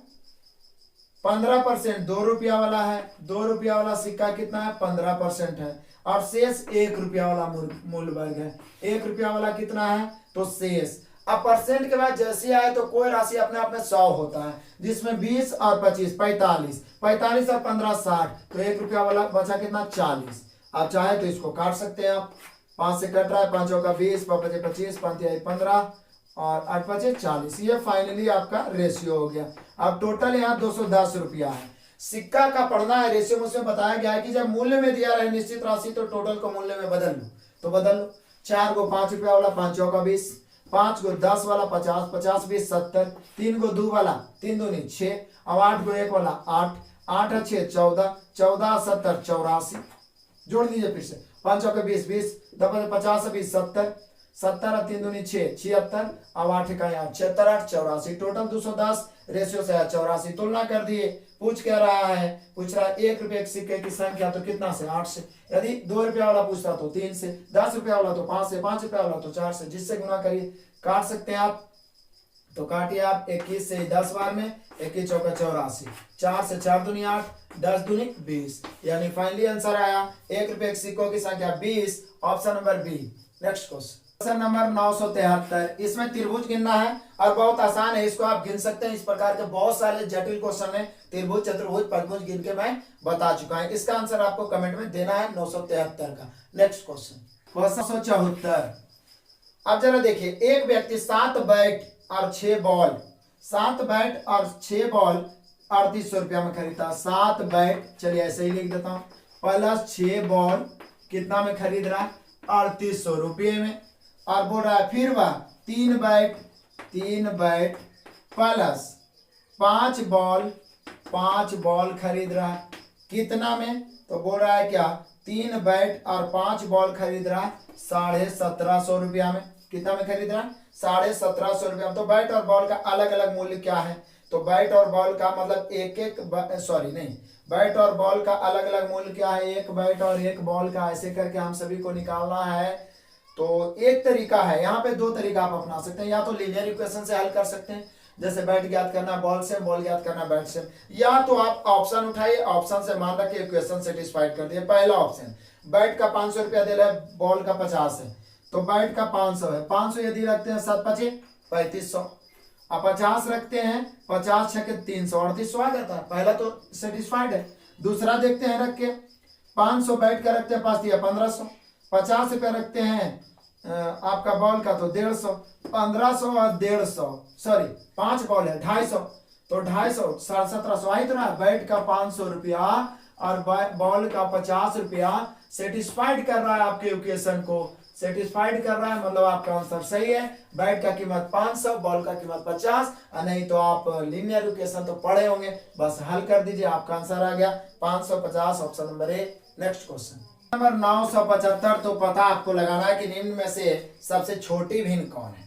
15% 2 रुपया वाला है, 2 रुपया वाला सिक्का कितना है 15% है, और शेष 1 रुपया वाला मूल वर्ग है। 1 रुपया वाला कितना है तो शेष। अब परसेंट के बाद जैसे आए तो कोई राशि अपने आप में 100 होता है, जिसमें 20 और 25 45, 45 और 15 60, तो 1 रुपया वाला बचा कितना 40। आप चाहे तो इसको काट सकते हैं आप, 5 से कट रहा है, 5 का 20, 5 25, 5 15 और 8 5 40। ये फाइनली आपका रेशियो हो गया। अब टोटल यहाँ 210 रुपया है। सिक्का का पढ़ना है, रेशियो में उसमें बताया गया है कि जब मूल्य में दिया रहे निश्चित राशि तो टोटल को मूल्य में बदल लो, तो बदल लो। 4 को 5 रुपया वाला 5 चौका 20, 5 को 10 वाला 50, 50 20 70, 3 को 2 वाला 3 दूनी 6, अब 8 को 1 वाला 8, 8 6 14, 14 70 84। जोड़ दीजिए फिर से, 5 चौके 20 20, 50 20 70, 70 और 3 दूनी 6 76, अब 8 का 76 8 84, टोटल 210, रेशियो से 84। तुलना कर दिए। पूछ क्या रहा है, पूछ रहा है 1 रुपये के सिक्के की संख्या तो कितना से 8 से, यदि 2 रुपया वाला पूछता तो 3 से, 10 रुपया वाला तो 5 से, 5 रुपया वाला तो 4 से, जिससे गुना करिए। काट सकते हैं आप, तो काटिए आप 21 से 10 बार में, 21 चौका 84, 4 से 4 दूनी 8, 10 दूनी 20, यानी फाइनली आंसर आया 1 रुपये के सिक्कों की संख्या 20, option number B. Next question, question number 973। इसमें त्रिभुज गिनना है और बहुत आसान है, इसको आप गिन सकते हैं। इस प्रकार के बहुत सारे जटिल क्वेश्चन में त्रिभुज चतुर्भुज पंचभुज गिन के मैं बता चुका है। इसका आंसर आपको कमेंट में देना है 973 का। Next question, question 974। अब जरा देखिए, एक व्यक्ति 7 बैट और 6 बॉल, 7 बैट और 6 बॉल 3800 रुपया में खरीदता। 7 बैट, चलिए ऐसे ही लिख देता हूं, प्लस 6 बॉल कितना में खरीद रहा है 3800 रुपये में। और बोल रहा है फिर वह 3 बैट प्लस 5 बॉल खरीद रहा है कितना में, तो बोल रहा है क्या 3 बैट और 5 बॉल खरीद रहा है 1750 रुपया में। कितना में खरीद रहा है 1750 रुपया में। तो बैट और बॉल का अलग अलग मूल्य क्या है, तो बैट और बॉल का मतलब बैट और बॉल का अलग अलग मूल्य क्या है, एक बैट और एक बॉल का, ऐसे करके हम सभी को निकालना है। तो एक तरीका है, यहाँ पे 2 तरीका आप अपना सकते हैं, या तो लीनियर इक्वेशन से हल कर सकते हैं, जैसे बैट ज्ञात करना बॉल से, बॉल ज्ञात करना बैट से, या तो आप ऑप्शन उठाइए, ऑप्शन से मान रखिए इक्वेशन सेटिस्फाइड कर दिए। पहला ऑप्शन, बैट का 500 रुपया दे रहा है, बॉल का 50 है, तो बैट का 500 है, 500 यदि रखते हैं 7 5 3500, अब 50 रखते हैं 50 6 300, 3800 आ जाता है। पहला तो सेटिस्फाइड है। दूसरा देखते हैं, रख के 500 बैट का रखते हैं 5 दिया 1500, 50 रुपया रखते हैं आपका बॉल का तो 150, 1500 और 150, सॉरी 5 बॉल है 250, तो 250 1750 आई तो ना। बैट का 500 रुपया और बॉल का 50 रुपया सेटिस्फाइड कर रहा है आपके इक्वेशन को, सेटिस्फाइड कर रहा है, मतलब आपका आंसर सही है। बैट का कीमत 500, बॉल का कीमत 50, नहीं तो आप लीनियर इक्वेशन तो पढ़े होंगे, बस हल कर दीजिए, आपका आंसर आ गया 550, option number A. Next question number 975। तो पता आपको लगाना है कि निम्न में से सबसे छोटी भिन्न कौन है।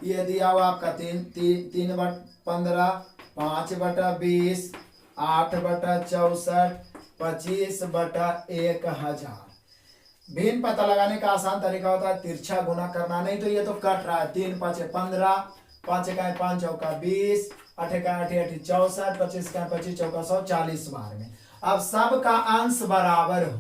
ये दिया हुआ आपका 3 बट 15, 5 बटा 20, 8 बटा 64, 25 बटा 1000। भिन्न पता लगाने का आसान तरीका होता है तिरछा गुना करना, नहीं तो ये तो कट रहा है। 3 5 15, 5 1 5 चौका 20, 8 1 8 8 64, 25 1 25 चौका 100, 40 बार में। अब सबका अंश बराबर हो,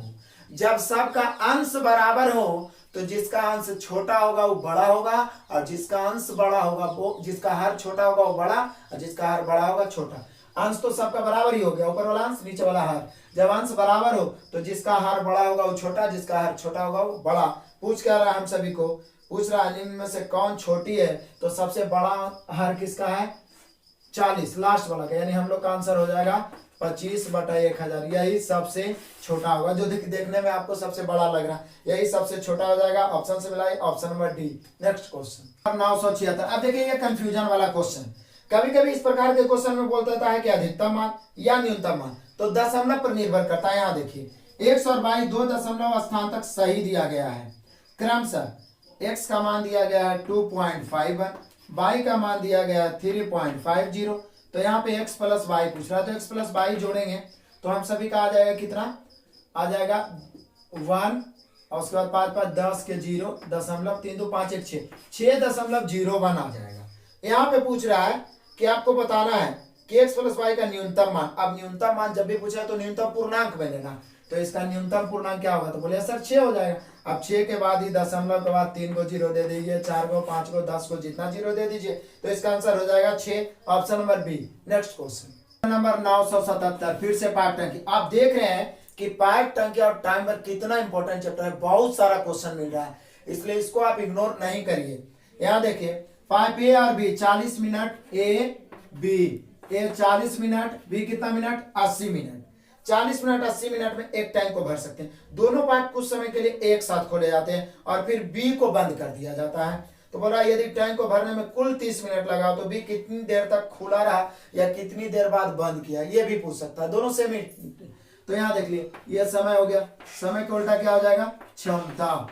जब सबका अंश बराबर हो तो जिसका अंश छोटा होगा वो बड़ा होगा, और जिसका अंश बड़ा होगा वो, जिसका हर छोटा होगा वो बड़ा, और जिसका हर बड़ा होगा छोटा। अंश तो सबका बराबर ही हो गया, ऊपर वाला अंश नीचे वाला हर। जब अंश बराबर हो तो जिसका हर बड़ा होगा वो छोटा, जिसका हर छोटा होगा वो बड़ा। पूछ क्या रहा है, हम सभी को पूछ रहा है निम्न में से कौन छोटी है, तो सबसे बड़ा हर किसका है 40, लास्ट वाला का, यानी हम लोग का आंसर हो जाएगा 25 बटा 1000। यही सबसे छोटा होगा, जो देखने में आपको सबसे बड़ा लग रहा है, यही सबसे छोटा हो जाएगा। ऑप्शन से मिलाइए, option number D. Next question 976। अब देखिए ये कंफ्यूजन वाला क्वेश्चन, कभी कभी इस प्रकार के क्वेश्चन में बोलता था है कि अधिकतम मान या न्यूनतम मान, तो दशमलव पर निर्भर करता है। यहाँ देखिए 100 और 22 2 दशमलव स्थान तक सही दिया गया है। क्रमशः x का मान दिया गया है 2.51, y का मान दिया गया है 3.50, तो यहाँ पे x प्लस वाई पूछ रहा है, तो x प्लस वाई जोड़ेंगे तो हम सभी का आ जाएगा कितना, आ जाएगा 1 और उसके बाद 5 5 10 के 0.32 6 6.01 आ जाएगा। यहाँ पे पूछ रहा है कि आपको बताना है कि x प्लस वाई का न्यूनतम मान। अब न्यूनतम मान जब भी पूछा तो न्यूनतम पूर्णांक बनेगा, तो इसका न्यूनतम पूर्णांक क्या होगा, तो बोले सर 6 हो जाएगा। अब 6 के बाद ही दशमलव के बाद 3 को 0 दे दीजिए, 4 को 5 को 10 को जितना 0 दे दीजिए, तो इसका आंसर हो जाएगा 6, option number B. Next question number 977, फिर से पाइप टंकी। आप देख रहे हैं कि पाइप टंकी और टाइमर कितना इंपॉर्टेंट चैप्टर है, बहुत सारा क्वेश्चन मिल रहा है, इसलिए इसको आप इग्नोर नहीं करिए। यहाँ देखिए पाइप ए और बी 40 मिनट, ए 40 मिनट, बी कितना मिनट 80 मिनट। 40 मिनट 80 मिनट में एक टैंक को भर सकते हैं। दोनों पाइप कुछ समय के लिए एक साथ खोले जाते हैं और फिर बी को बंद कर दिया जाता है। तो बोला यदि टैंक को भरने में कुल 30 मिनट लगा तो बी कितनी देर तक खुला रहा या कितनी देर बाद बंद किया, ये भी पूछ सकता है, दोनों सेम ही। तो यहाँ देख लिए ये समय हो गया, समय का उल्टा क्या हो जाएगा, क्षमता।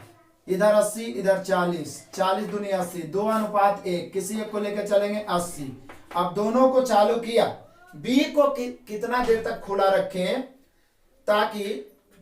इधर 80 इधर 40, 40 दूनी 80, 2:1, किसी एक को लेकर चलेंगे 80। अब दोनों को चालू किया, बी को कितना देर तक खुला रखें ताकि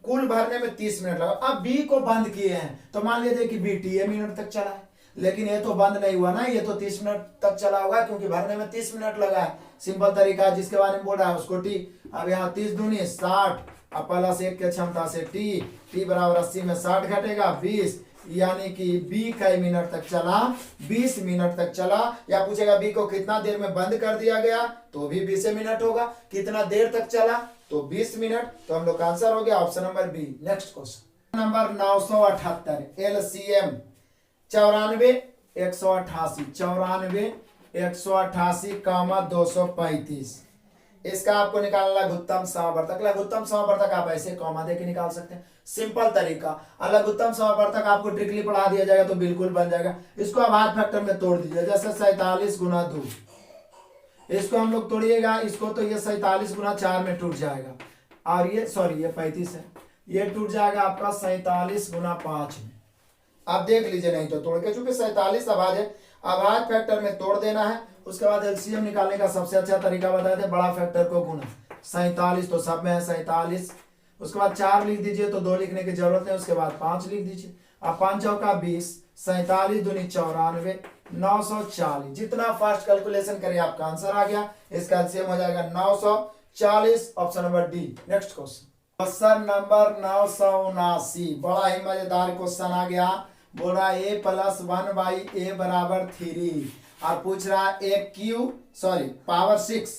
कुल भरने में 30 मिनट लगा। अब बी को बंद किए हैं तो मान लीजिए कि बी टी मिनट तक चला है, लेकिन ये तो बंद नहीं हुआ ना, ये तो 30 मिनट तक चला होगा क्योंकि भरने में 30 मिनट लगा है। सिंपल तरीका जिसके बारे में बोल रहा है उसको टी। अब यहाँ 30 दूनी 60, अब प्लस 1 के क्षमता से टी बराबर 80 में 60 घटेगा 20, यानी कि बी कई मिनट तक चला, 20 मिनट तक चला। या पूछेगा बी को कितना देर में बंद कर दिया गया, तो भी 20 मिनट होगा। कितना देर तक चला, तो 20 मिनट। तो हम लोग का आंसर हो गया option number B. Next question number 978, LCM 94 188, 94 188 comma 235। इसका आपको निकालना लघुत्तम समावर्तक। लघुत्तम समावर्तक आप ऐसे कॉमा देके निकाल सकते हैं, सिंपल तरीका। लघुत्तम समावर्तक आपको ट्रिकली पढ़ा दिया जाएगा तो बिल्कुल बन जाएगा। इसको आप हाथ फैक्टर में तोड़ दीजिए, जैसे 47 गुना 2, इसको हम लोग तोड़िएगा, इसको तो ये 47 गुना 4 में टूट जाएगा, और ये सॉरी ये 35 है, ये टूट जाएगा आपका 47 गुना 5 में। आप देख लीजिए नहीं तो तोड़ के, चूंकि 47 आवाज है, आवाज फैक्टर में तोड़ देना है। उसके बाद एलसीएम निकालने का सबसे अच्छा तरीका बताए थे, बड़ा फैक्टर को गुना 47, तो सब में है 47। उसके बाद 4 लिख दीजिए, तो 2 लिखने की जरूरत नहीं, उसके बाद 5 लिख दीजिए। अब 5 चौका 20, 47 दूनी 94, 940। जितना फास्ट कैलकुलेशन करिए आपका आंसर आ गया। इसका एलसीएम हो जाएगा 940, option number D. Next question number 979, बड़ा ही मजेदार क्वेश्चन आ गया। बोल रहा है a + 1/a बराबर 3, और पूछ रहा है पावर 6,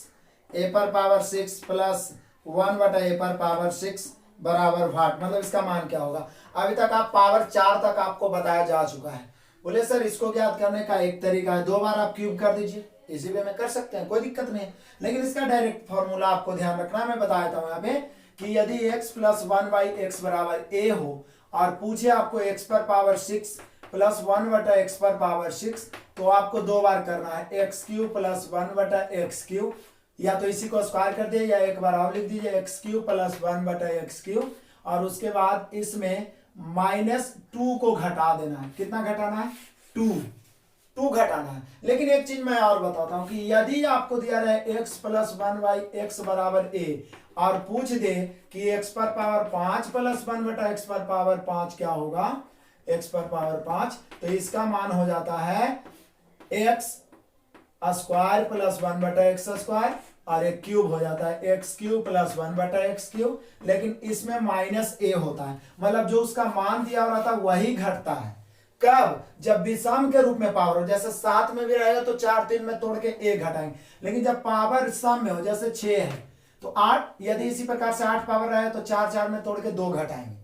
a पर पावर 6 प्लस 1/a पर पावर 6 बराबर वाट। मतलब इसका मान क्या होगा। अभी तक आप पावर 4 तक आपको बताया जा चुका है। बोले सर इसको ज्ञात करने का एक तरीका है, 2 बार आप क्यूब कर दीजिए, इसी वे में कर सकते हैं, कोई दिक्कत नहीं है। लेकिन इसका डायरेक्ट फॉर्मूला आपको ध्यान रखना, मैं बताया था यहाँ पे कि यदि x + 1/x बराबर a हो और पूछे आपको x पर पावर 6 प्लस 1/x पर पावर 6, तो आपको 2 बार करना है, x³ + 1/x³, या तो इसी को स्क्वायर कर दिए या एक बार और लिख दीजिए x³ + 1/x³, और उसके बाद इसमें -2 को घटा देना है। कितना घटाना है, 2 घटाना है। लेकिन एक चीज मैं और बताता हूं कि यदि आपको दिया रहे x + 1/x बराबर a और पूछ दे कि x पर पावर 5 प्लस 1/x पर पावर 5 क्या होगा, x पर पावर 5, तो इसका मान हो जाता है x² + 1/x², और एक क्यूब हो जाता है x³ + 1/x³। लेकिन इसमें -a होता है, मतलब जो उसका मान दिया हो रहा था वही घटता है। कब, जब विषम के रूप में पावर हो, जैसे 7 में भी रहेगा तो 4 3 में तोड़ के 1 घटाएंगे। लेकिन जब पावर सम में हो, जैसे 6 है तो 8, यदि इसी प्रकार से 8 पावर रहे तो 4 4 में तोड़ के 2 घटाएंगे।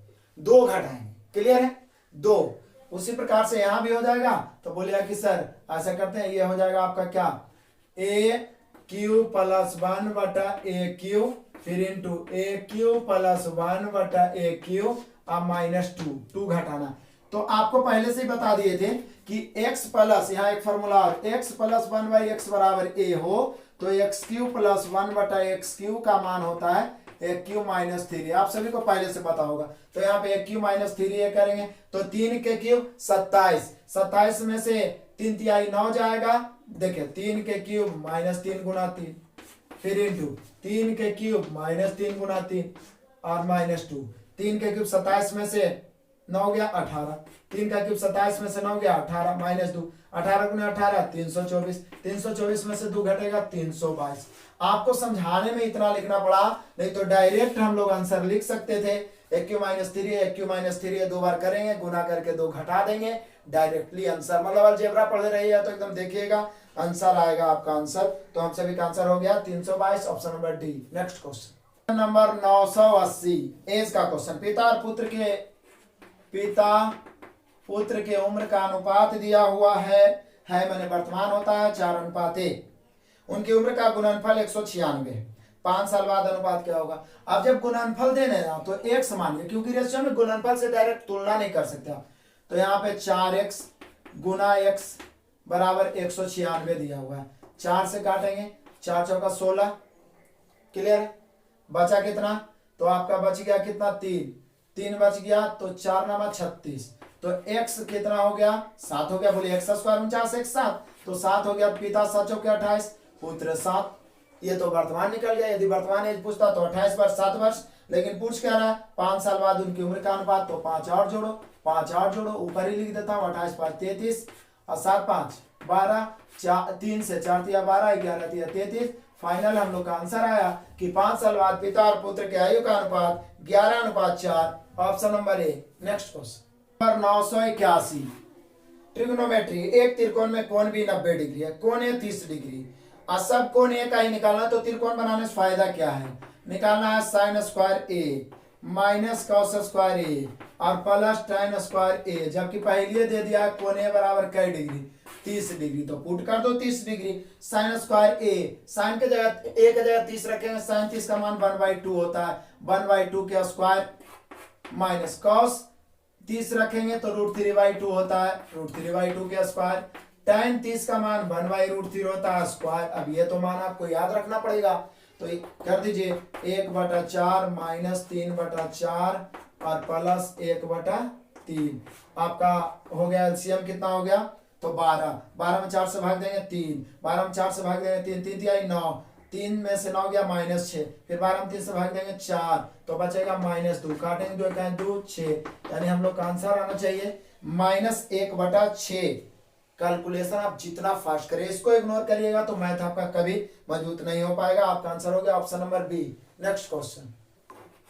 क्लियर है, 2। उसी प्रकार से यहां भी हो जाएगा। तो बोलिए कि सर ऐसा करते हैं, ये हो जाएगा आपका क्या, a³ + 1/a³, फिर इंटू a³ + 1/a³ अब -2 घटाना। तो आपको पहले से ही बता दिए थे कि x प्लस, यहाँ एक फॉर्मूला, x + 1/x बराबर a हो तो x³ + 1/x³ का मान होता है a³ - 3। आप सभी को पहले से पता होगा। तो यहाँ पे a³ - 3 करेंगे तो 3 के क्यूब 27, 27 में से 3 तिहाई 9 जाएगा। देखिए 3 के क्यूब -3 गुना 3, फिर इंटू 3 के क्यूब -3 गुना 3 और -2। 3 के क्यूब 27 में से 9 गया 18, 3 का क्यूब 27 में से 9 गया 18 माइनस 2, 18 गुने 18 324, 324 में से 2 घटेगा 322। आपको समझाने में इतना लिखना पड़ा, नहीं तो डायरेक्ट हम लोग आंसर लिख सकते थे। एक क्यू माइनस थ्री है, एक क्यू माइनस थ्री है, 2 बार करेंगे, गुना करके 2 घटा देंगे, डायरेक्टली आंसर। मतलब अलजेब्रा पढ़ रही है तो एकदम देखिएगा आंसर आएगा आपका आंसर। तो हम सभी का आंसर हो गया 322, option number D. Next question number 980, age का क्वेश्चन। पिता पुत्र के उम्र का अनुपात दिया हुआ है माने वर्तमान होता है 4:1। उनकी उम्र का गुणनफल 196। 5 साल बाद अनुपात क्या होगा? अब जब गुणनफल देने ना तो एक समान है, क्योंकि रेशियो में गुणनफल से डायरेक्ट तुलना नहीं कर सकते आप। तो यहाँ पे 4x गुना x बराबर 196 दिया हुआ है। 4 से काटेंगे, 4 चौका 16, क्लियर है। बचा कितना? तो आपका बच गया कितना? 3 बच गया, तो 4 नामा 36। तो x कितना हो गया? 7 हो गया। बोलिए x स्क्वायर 49 x 7, तो 7 हो गया। पिता 7 चौके 28, पुत्र 7। ये तो वर्तमान निकल गया। यदि वर्तमान एज पूछता तो 28 वर्ष 7 वर्ष, लेकिन पूछ क्या रहा है? 5 साल बाद उनकी उम्र का अनुपात। तो 5 और जोड़ो, 5 और जोड़ो, ऊपर ही लिख देता हूँ। 28 5 33 और 7 5 12, 3 से 4 दिया 12, 11 दिया 33। फाइनल हम लोग का आंसर आया कि 5 साल बाद पिता और पुत्र के आयु का अनुपात 11:4, option number A. Next question number 981, trigonometry. एक त्रिकोण में कोण भी 90 डिग्री है, कोण है 30 डिग्री और सब कोण ए का ही निकालना। तो त्रिकोण बनाने से फायदा क्या है? निकालना है साइन स्क्वायर ए माइनस कॉस स्क्वायर ए और प्लस tan स्क्वायर ए। जबकि पहले दे दिया कोण ए बराबर कई डिग्री? 30 डिग्री। तो पुट कर दो 30 डिग्री। साइन स्क्वायर ए, साइन के जगह ए के जगह 30 रखेंगे, साइन 30 का मान 1/2 होता है। 1/2 के स्क्वायर माइनस कॉस 30 रखेंगे तो √3/2 होता है, √3/2 के स्क्वायर। tan 30 का मान 1/√3 होता है स्क्वायर। अब ये तो मान आपको याद रखना पड़ेगा, तो कर दीजिए 1/4 माइनस 3/4 और प्लस 1/3। आपका हो गया एलसीएम कितना हो गया? तो 12। 12 में 4 से भाग देंगे 3, 12 में 4 से भाग देंगे 3, 3 दिया 9, 3 में से 9 गया -6, फिर 12 में 3 से भाग देंगे 4, तो बचेगा -2। काटेंगे 2 का 2 6, यानी हम लोग का आंसर आना चाहिए -1/6। कैलकुलेशन आप जितना फास्ट करें, इसको इग्नोर करिएगा तो मैथ आपका कभी मजबूत नहीं हो पाएगा। आपका आंसर हो गया option number B. Next question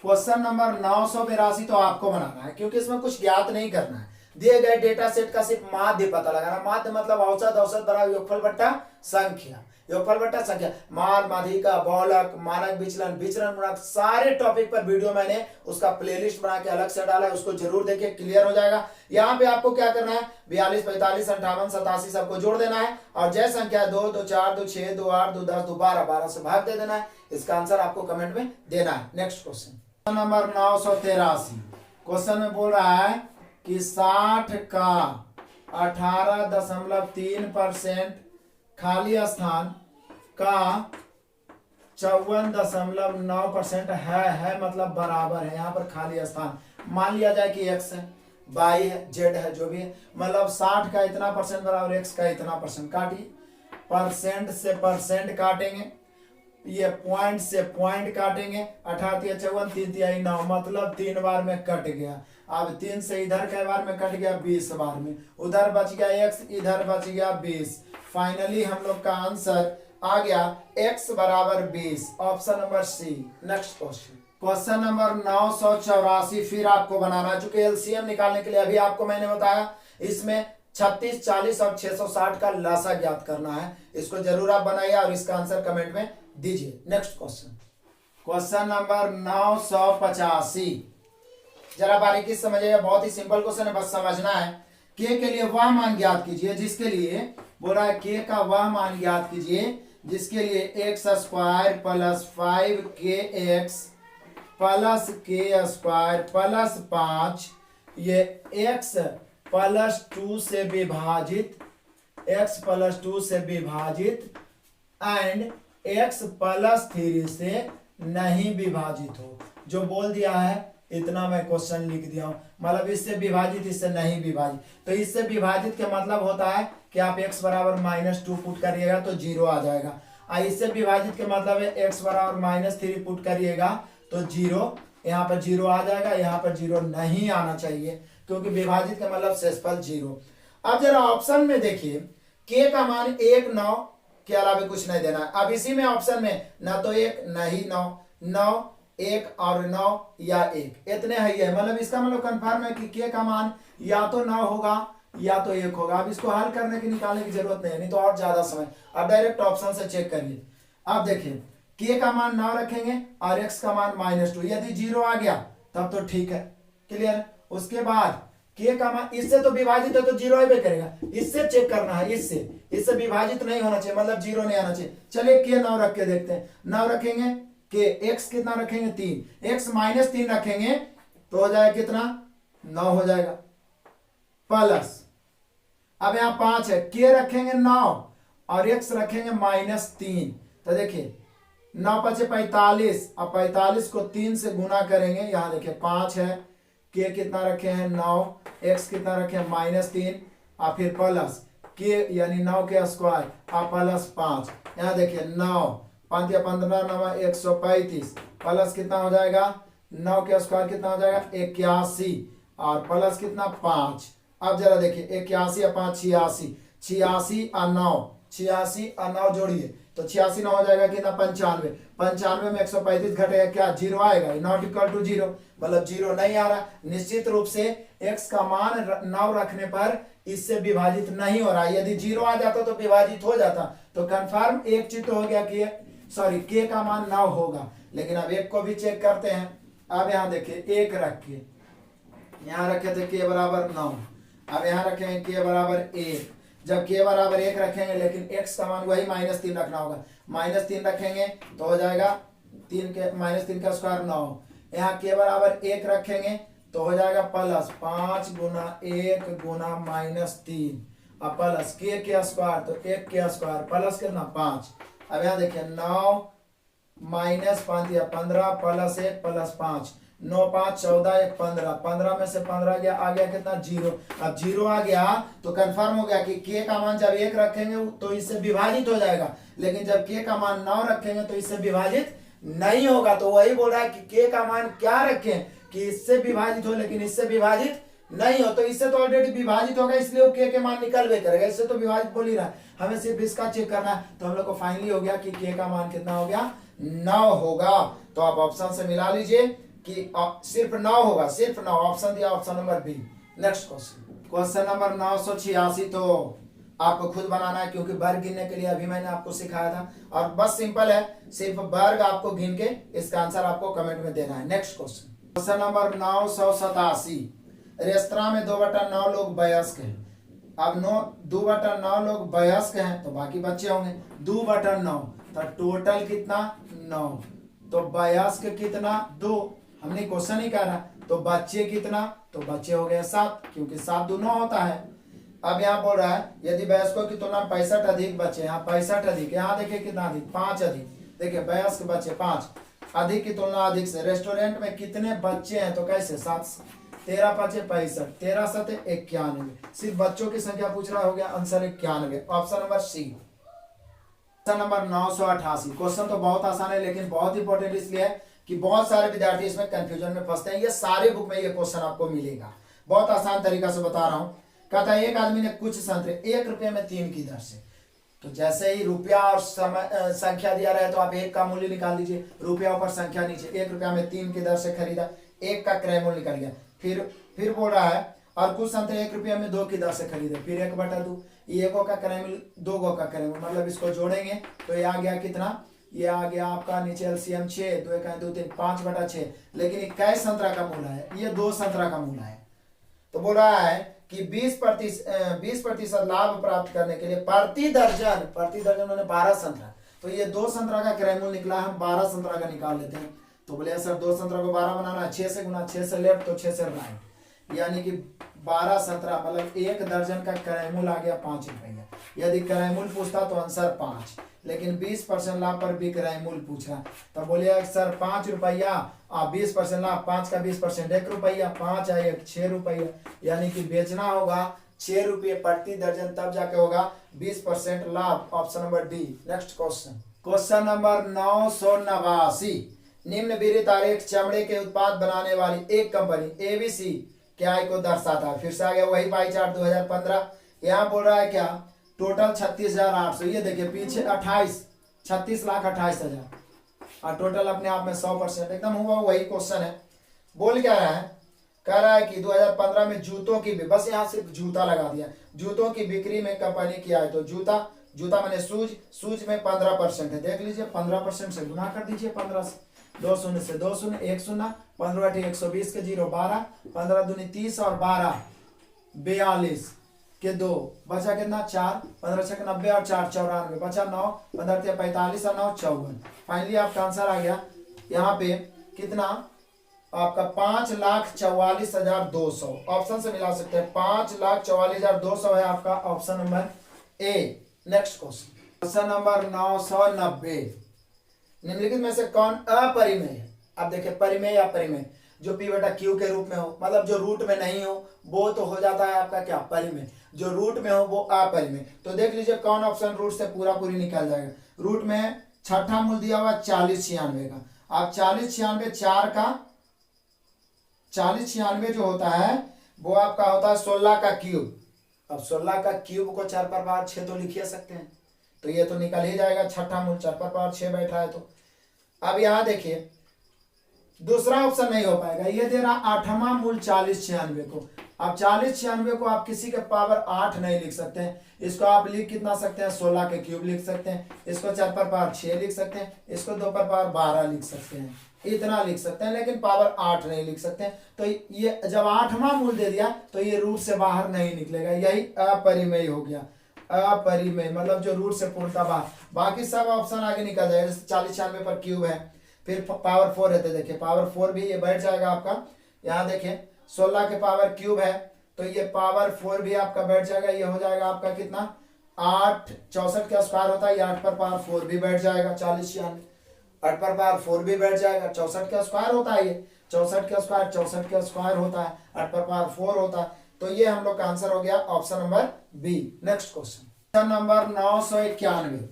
question number 982 तो आपको बनाना है, क्योंकि इसमें कुछ ज्ञात नहीं करना है। दिए गए डेटा सेट का सिर्फ माध्य पता लगाना। माध्य मतलब औसत, औसत बराबर योगफल बट्टा संख्या, योगफल बट्टा संख्या। मार, माध्यिका, बहुलक, मानक विचलन, विचलन गुणक, सारे टॉपिक पर वीडियो मैंने उसका प्लेलिस्ट बना के अलग से डाला है, उसको जरूर देखिए, क्लियर हो जाएगा। यहाँ पे आपको क्या करना है? 42 45 58 87 सबको जोड़ देना है और जय संख्या 2 2 4 2 6 2 8 2 10 2 12 12 से भाग दे देना है। इसका आंसर आपको कमेंट में देना है। नेक्स्ट क्वेश्चन नंबर 983, क्वेश्चन में बोल रहा है कि 60 का 18.3% खाली स्थान का 54.9% है मतलब बराबर है। यहाँ पर खाली स्थान मान लिया जाए कि x है, y है, z है, जो भी है। मतलब 60 का इतना परसेंट बराबर x का इतना परसेंट। काटिए, परसेंट से परसेंट काटेंगे, ये पॉइंट से पॉइंट काटेंगे। 18 या 54 3 तिहाई 9, मतलब 3 बार में कट गया। अब 3 से इधर कई बार में कट गया? 20 बार में। उधर बच गया x, इधर बच गया 20। फाइनली हम लोग का आंसर आ गया x बराबर 20, option number C. Next question question number 984 फिर आपको बनाना है। चूंकि एलसीएम निकालने के लिए अभी आपको मैंने बताया, इसमें 36 40 और 660 का लासा ज्ञात करना है। इसको जरूर आप बनाइए और इसका आंसर कमेंट में दीजिए। नेक्स्ट क्वेश्चन क्वेश्चन नंबर 985, जरा बारीकी से समझिएगा, बहुत ही सिंपल क्वेश्चन है, बस समझना है। के लिए वह मान ज्ञात कीजिए जिसके लिए, बोल रहा है के का वह मान ज्ञात कीजिए जिसके लिए x square plus 5kx plus k square plus 5 ये x प्लस 2 से विभाजित, x प्लस 2 से विभाजित एंड x प्लस 3 से नहीं विभाजित हो। जो बोल दिया है इतना मैं क्वेश्चन लिख दिया हूं, मतलब इससे विभाजित, इससे नहीं विभाजित। तो इससे विभाजित का मतलब होता है कि आप x बराबर -2 पुट करिएगा तो 0 आ जाएगा। इससे विभाजित का मतलब है x बराबर -3 पुट करिएगा तो 0 यहाँ पर जीरो आ जाएगा, यहाँ पर जीरो नहीं आना चाहिए क्योंकि विभाजित का मतलब शेषफल जीरो। अब जरा ऑप्शन में देखिए, के का मान 1 9 के अलावा कुछ नहीं देना है। अब इसी में ऑप्शन में ना तो 1 नहीं 9, 9 1 और 9 या 1 इतने है, मतलब इसका मतलब कंफर्म है कि के का मान या तो 9 होगा या तो 1 होगा। अब इसको हल करने की निकालने की जरूरत नहीं है, नहीं तो और ज्यादा समय। अब डायरेक्ट ऑप्शन से चेक करिए। अब देखिए के का मान 9 रखेंगे और x का मान -2, यदि जीरो आ गया तब तो ठीक है, क्लियर। उसके बाद के का मान इससे तो विभाजित है तो जीरो ही करेगा, इससे चेक करना है, इससे विभाजित नहीं होना चाहिए, मतलब जीरो नहीं आना चाहिए। चलिए के 9 रख के देखते हैं। 9 रखेंगे के x कितना रखेंगे 3, x -3 रखेंगे तो हो जाएगा कितना 9 हो जाएगा प्लस। अब यहाँ 5 है, के रखेंगे 9 और x रखेंगे -3, तो देखिए 9 5 45, अब 45 को 3 से गुना करेंगे, यहाँ देखिए 5 है, के कितना रखे हैं 9, x कितना रखे हैं -3 और फिर प्लस के यानी 9 के स्क्वायर और प्लस 5। यहाँ देखिए 9 5 या 15 9 135 प्लस कितना हो जाएगा 9 के स्क्वायर कितना हो जाएगा 81 और प्लस कितना 5। अब जरा देखिए 81 और 5 86, 86 और 9, 86 और 9 जोड़िए तो 86 9 हो जाएगा कितना 95, 95 में 135 घटेगा क्या जीरो आएगा, नॉट इक्वल टू जीरो, मतलब जीरो नहीं आ रहा। निश्चित रूप से x का मान 9 रखने पर इससे विभाजित नहीं हो रहा, यदि जीरो आ जाता तो विभाजित हो जाता। तो कंफर्म एक चीज तो हो गया कि सॉरी के का मान 9 होगा। लेकिन अब एक को भी चेक करते हैं। अब यहाँ देखिए एक रख के यहाँ रखे थे के बराबर 9, अब यहाँ रखेंगे के बराबर 1, जब के बराबर 1 रखेंगे लेकिन x का मान वही -3 रखना होगा, -3 रखेंगे तो हो जाएगा 3 के -3 का स्क्वायर 9, यहाँ के बराबर 1 रखेंगे तो हो जाएगा प्लस 5 गुना 1 गुना -3 और प्लस के स्क्वायर तो 1 के स्क्वायर प्लस कितना 5। अब यहाँ देखिए 9 -5 या 15 प्लस 1 प्लस 5, 9 5 14 1 15, 15 में से 15 गया आ गया कितना जीरो। अब जीरो आ गया तो कंफर्म हो गया कि के का मान जब 1 रखेंगे तो इससे विभाजित हो जाएगा, लेकिन जब के का मान 9 रखेंगे तो इससे विभाजित नहीं होगा। तो वही बोल रहा है कि के का मान क्या रखें कि इससे विभाजित हो लेकिन इससे विभाजित नहीं हो, तो इससे तो ऑलरेडी विभाजित होगा इसलिए के मान निकल भी करेगा, इससे तो विभाजित बोल ही रहा है, हमें सिर्फ इसका चेक करना है। तो हम लोग को फाइनली हो गया कि के का मान कितना हो गया 9 होगा। तो आप ऑप्शन से मिला लीजिए कि सिर्फ 9 होगा, सिर्फ 9 ऑप्शन दिया, option number B. Next question number 986, तो आपको खुद बनाना है क्योंकि वर्ग गिनने के लिए अभी मैंने आपको सिखाया था और बस सिंपल है, सिर्फ वर्ग आपको गिन के इसका आंसर आपको कमेंट में देना है। नेक्स्ट क्वेश्चन नंबर 987, रेस्तरां में 2/9 लोग वयस्क हैं। अब 2/9 लोग वयस्क हैं तो बाकी बच्चे होंगे 2/9, तो टोटल कितना 9, तो वयस्क कितना 2, हमने क्वेश्चन ही करा, तो बच्चे कितना, तो बच्चे हो गए 7 क्योंकि 7 2 9 होता है। अब यहाँ बोल रहा है यदि वयस्कों की तुलना में 65 अधिक बच्चे, यहाँ 65 अधिक, यहाँ देखिए कितना अधिक 5 अधिक, देखिए वयस्क बच्चे 5 अधिक की तुलना अधिक से। रेस्टोरेंट में कितने बच्चे हैं, तो कैसे 7, 13 5 65, 13 7 91, सिर्फ बच्चों की संख्या पूछ रहा, हो गया answer 91, option number C. Question number 988, question तो बहुत आसान है लेकिन बहुत इंपॉर्टेंट इसलिए है कि बहुत सारे विद्यार्थी इसमें कंफ्यूजन में फंसते हैं। ये सारे बुक में ये क्वेश्चन आपको मिलेगा, बहुत आसान तरीका से बता रहा हूँ। कहता है एक आदमी ने कुछ संतरे 1 रुपये में 3 की दर से, तो जैसे ही रुपया और संख्या दिया रहे तो आप 1 का मूल्य निकाल दीजिए, रुपया ऊपर संख्या नीचे, 1 रुपया में 3 की दर से खरीदा, 1 का क्रय मूल्य निकल गया। फिर बोल रहा है और कुछ संतरे 1 रुपये में 2 की दर से खरीदे, फिर 1/2, ये 1 का क्रय मूल्य 2 का क्रय मूल्य, मतलब इसको जोड़ेंगे तो ये आ गया कितना, ये आ गया आपका नीचे एलसीएम 6, 2 1 2 3 5/6, लेकिन 21 संतरा का मूल्य है, ये 2 संतरा का मूल्य है। तो बोल रहा है कि 20% लाभ प्राप्त करने के लिए प्रति दर्जन मैंने 12 संतरा, तो ये 2 संतरा का क्रय मूल्य निकला, हम 12 संतरा का निकाल लेते हैं। तो बोले सर 2 संतरा को 12 बनाना है, 6 से गुना, 6 से लेफ्ट तो 6 से राइट, यानी कि 12 संतरा मतलब 1 दर्जन का क्रय मूल्य आ गया 5 रुपया। यदि क्रय मूल्य पूछता तो आंसर 5, लेकिन 20% लाभ पर भी क्रय मूल्य पूछ रहा, तो बोलिए सर 5 रुपया और 20% लाभ, 5 का 20% 1 रुपया, 5 है 1 6 रुपया, यानी कि बेचना होगा 6 रुपये प्रति दर्जन, तब जाके होगा 20% लाभ, option number D. Next question number 989, निम्न विहित आरेख चमड़े के उत्पाद बनाने वाली एक कंपनी एबीसी के आय को दर्शाता है। फिर से आ गया वही पाई चार्ट 2015। यहाँ बोल रहा है क्या, टोटल 36,800। ये देखिए पीछे 36,28,000 और टोटल अपने आप में 100% एकदम हुआ वही क्वेश्चन है। बोल क्या रहा है, कह रहा है कि 2015 में जूतों की, बस यहाँ सिर्फ जूता लगा दिया, जूतों की बिक्री में कंपनी की आय, तो जूता मैंने शूज में 15% है। देख लीजिए 15% से गुना कर दीजिए 15 से, 2 शून्य से 2 शून्य 1 शून्य, 15 × 120 के 0 12, 15 दूनी 30 और 12 42 के 2 बचा कितना 4, 15 छक 90 और 4 94 बचा 9, 15 × 45 और 9 54। फाइनली आपका आंसर आ गया यहाँ पे कितना आपका 5,44,200। ऑप्शन से मिला सकते हैं, 5,44,200 है आपका option number A. Next question number 990, निम्नलिखित में से कौन अपरिमेय है। अब देखिए परिमेय या परिमेय, जो पी बटा क्यू के रूप में हो, मतलब जो रूट में नहीं हो वो तो हो जाता है आपका क्या परिमेय, जो रूट में हो वो अपरिमेय। तो देख लीजिए कौन ऑप्शन रूट से पूरी निकल जाएगा। रूट में छठा मूल दिया हुआ 4096 का, अब 4096 4 का 4096 जो होता है वो आपका होता है 16 का क्यूब। अब 16 का क्यूब को 4 पर पावर 6 तो लिख सकते हैं, तो ये तो निकल ही जाएगा, छठा मूल 4 पर पावर 6 बैठा है। तो अब यहाँ देखिए दूसरा ऑप्शन नहीं हो पाएगा, ये दे रहा आठवां मूल 4096 को। अब 4096 को आप किसी के पावर 8 नहीं लिख सकते हैं, इसको आप लिख कितना सकते हैं 16 के क्यूब लिख सकते हैं, इसको 4 पर पावर 6 लिख सकते हैं, इसको 2 पर पावर 12 लिख सकते हैं, इतना लिख सकते हैं, लेकिन पावर 8 नहीं लिख सकते हैं। तो ये जब आठवां मूल दे दिया तो ये रूट से बाहर नहीं निकलेगा, यही अपरिमेय हो गया। अपरिमेय मतलब जो रूट से पूर्णतः बाहर, बाकी सब ऑप्शन आगे निकल जाएगा। जैसे 4096 पर क्यूब है, फिर पावर 4 रहते, देखिए पावर 4 भी ये बैठ जाएगा आपका। यहाँ देखिए 16 के पावर क्यूब है तो ये पावर 4 भी आपका बैठ जाएगा, ये हो जाएगा आपका कितना 8 64 का स्क्वायर होता है, ये 8 पर पावर 4 भी बैठ जाएगा। 4096 8 पर पावर 4 भी बैठ जाएगा, 64 का स्क्वायर होता है, ये 64 का स्क्वायर होता है, 8 पर पावर 4 होता है। तो ये हम लोग का आंसर हो गया option number B. Next question number 991,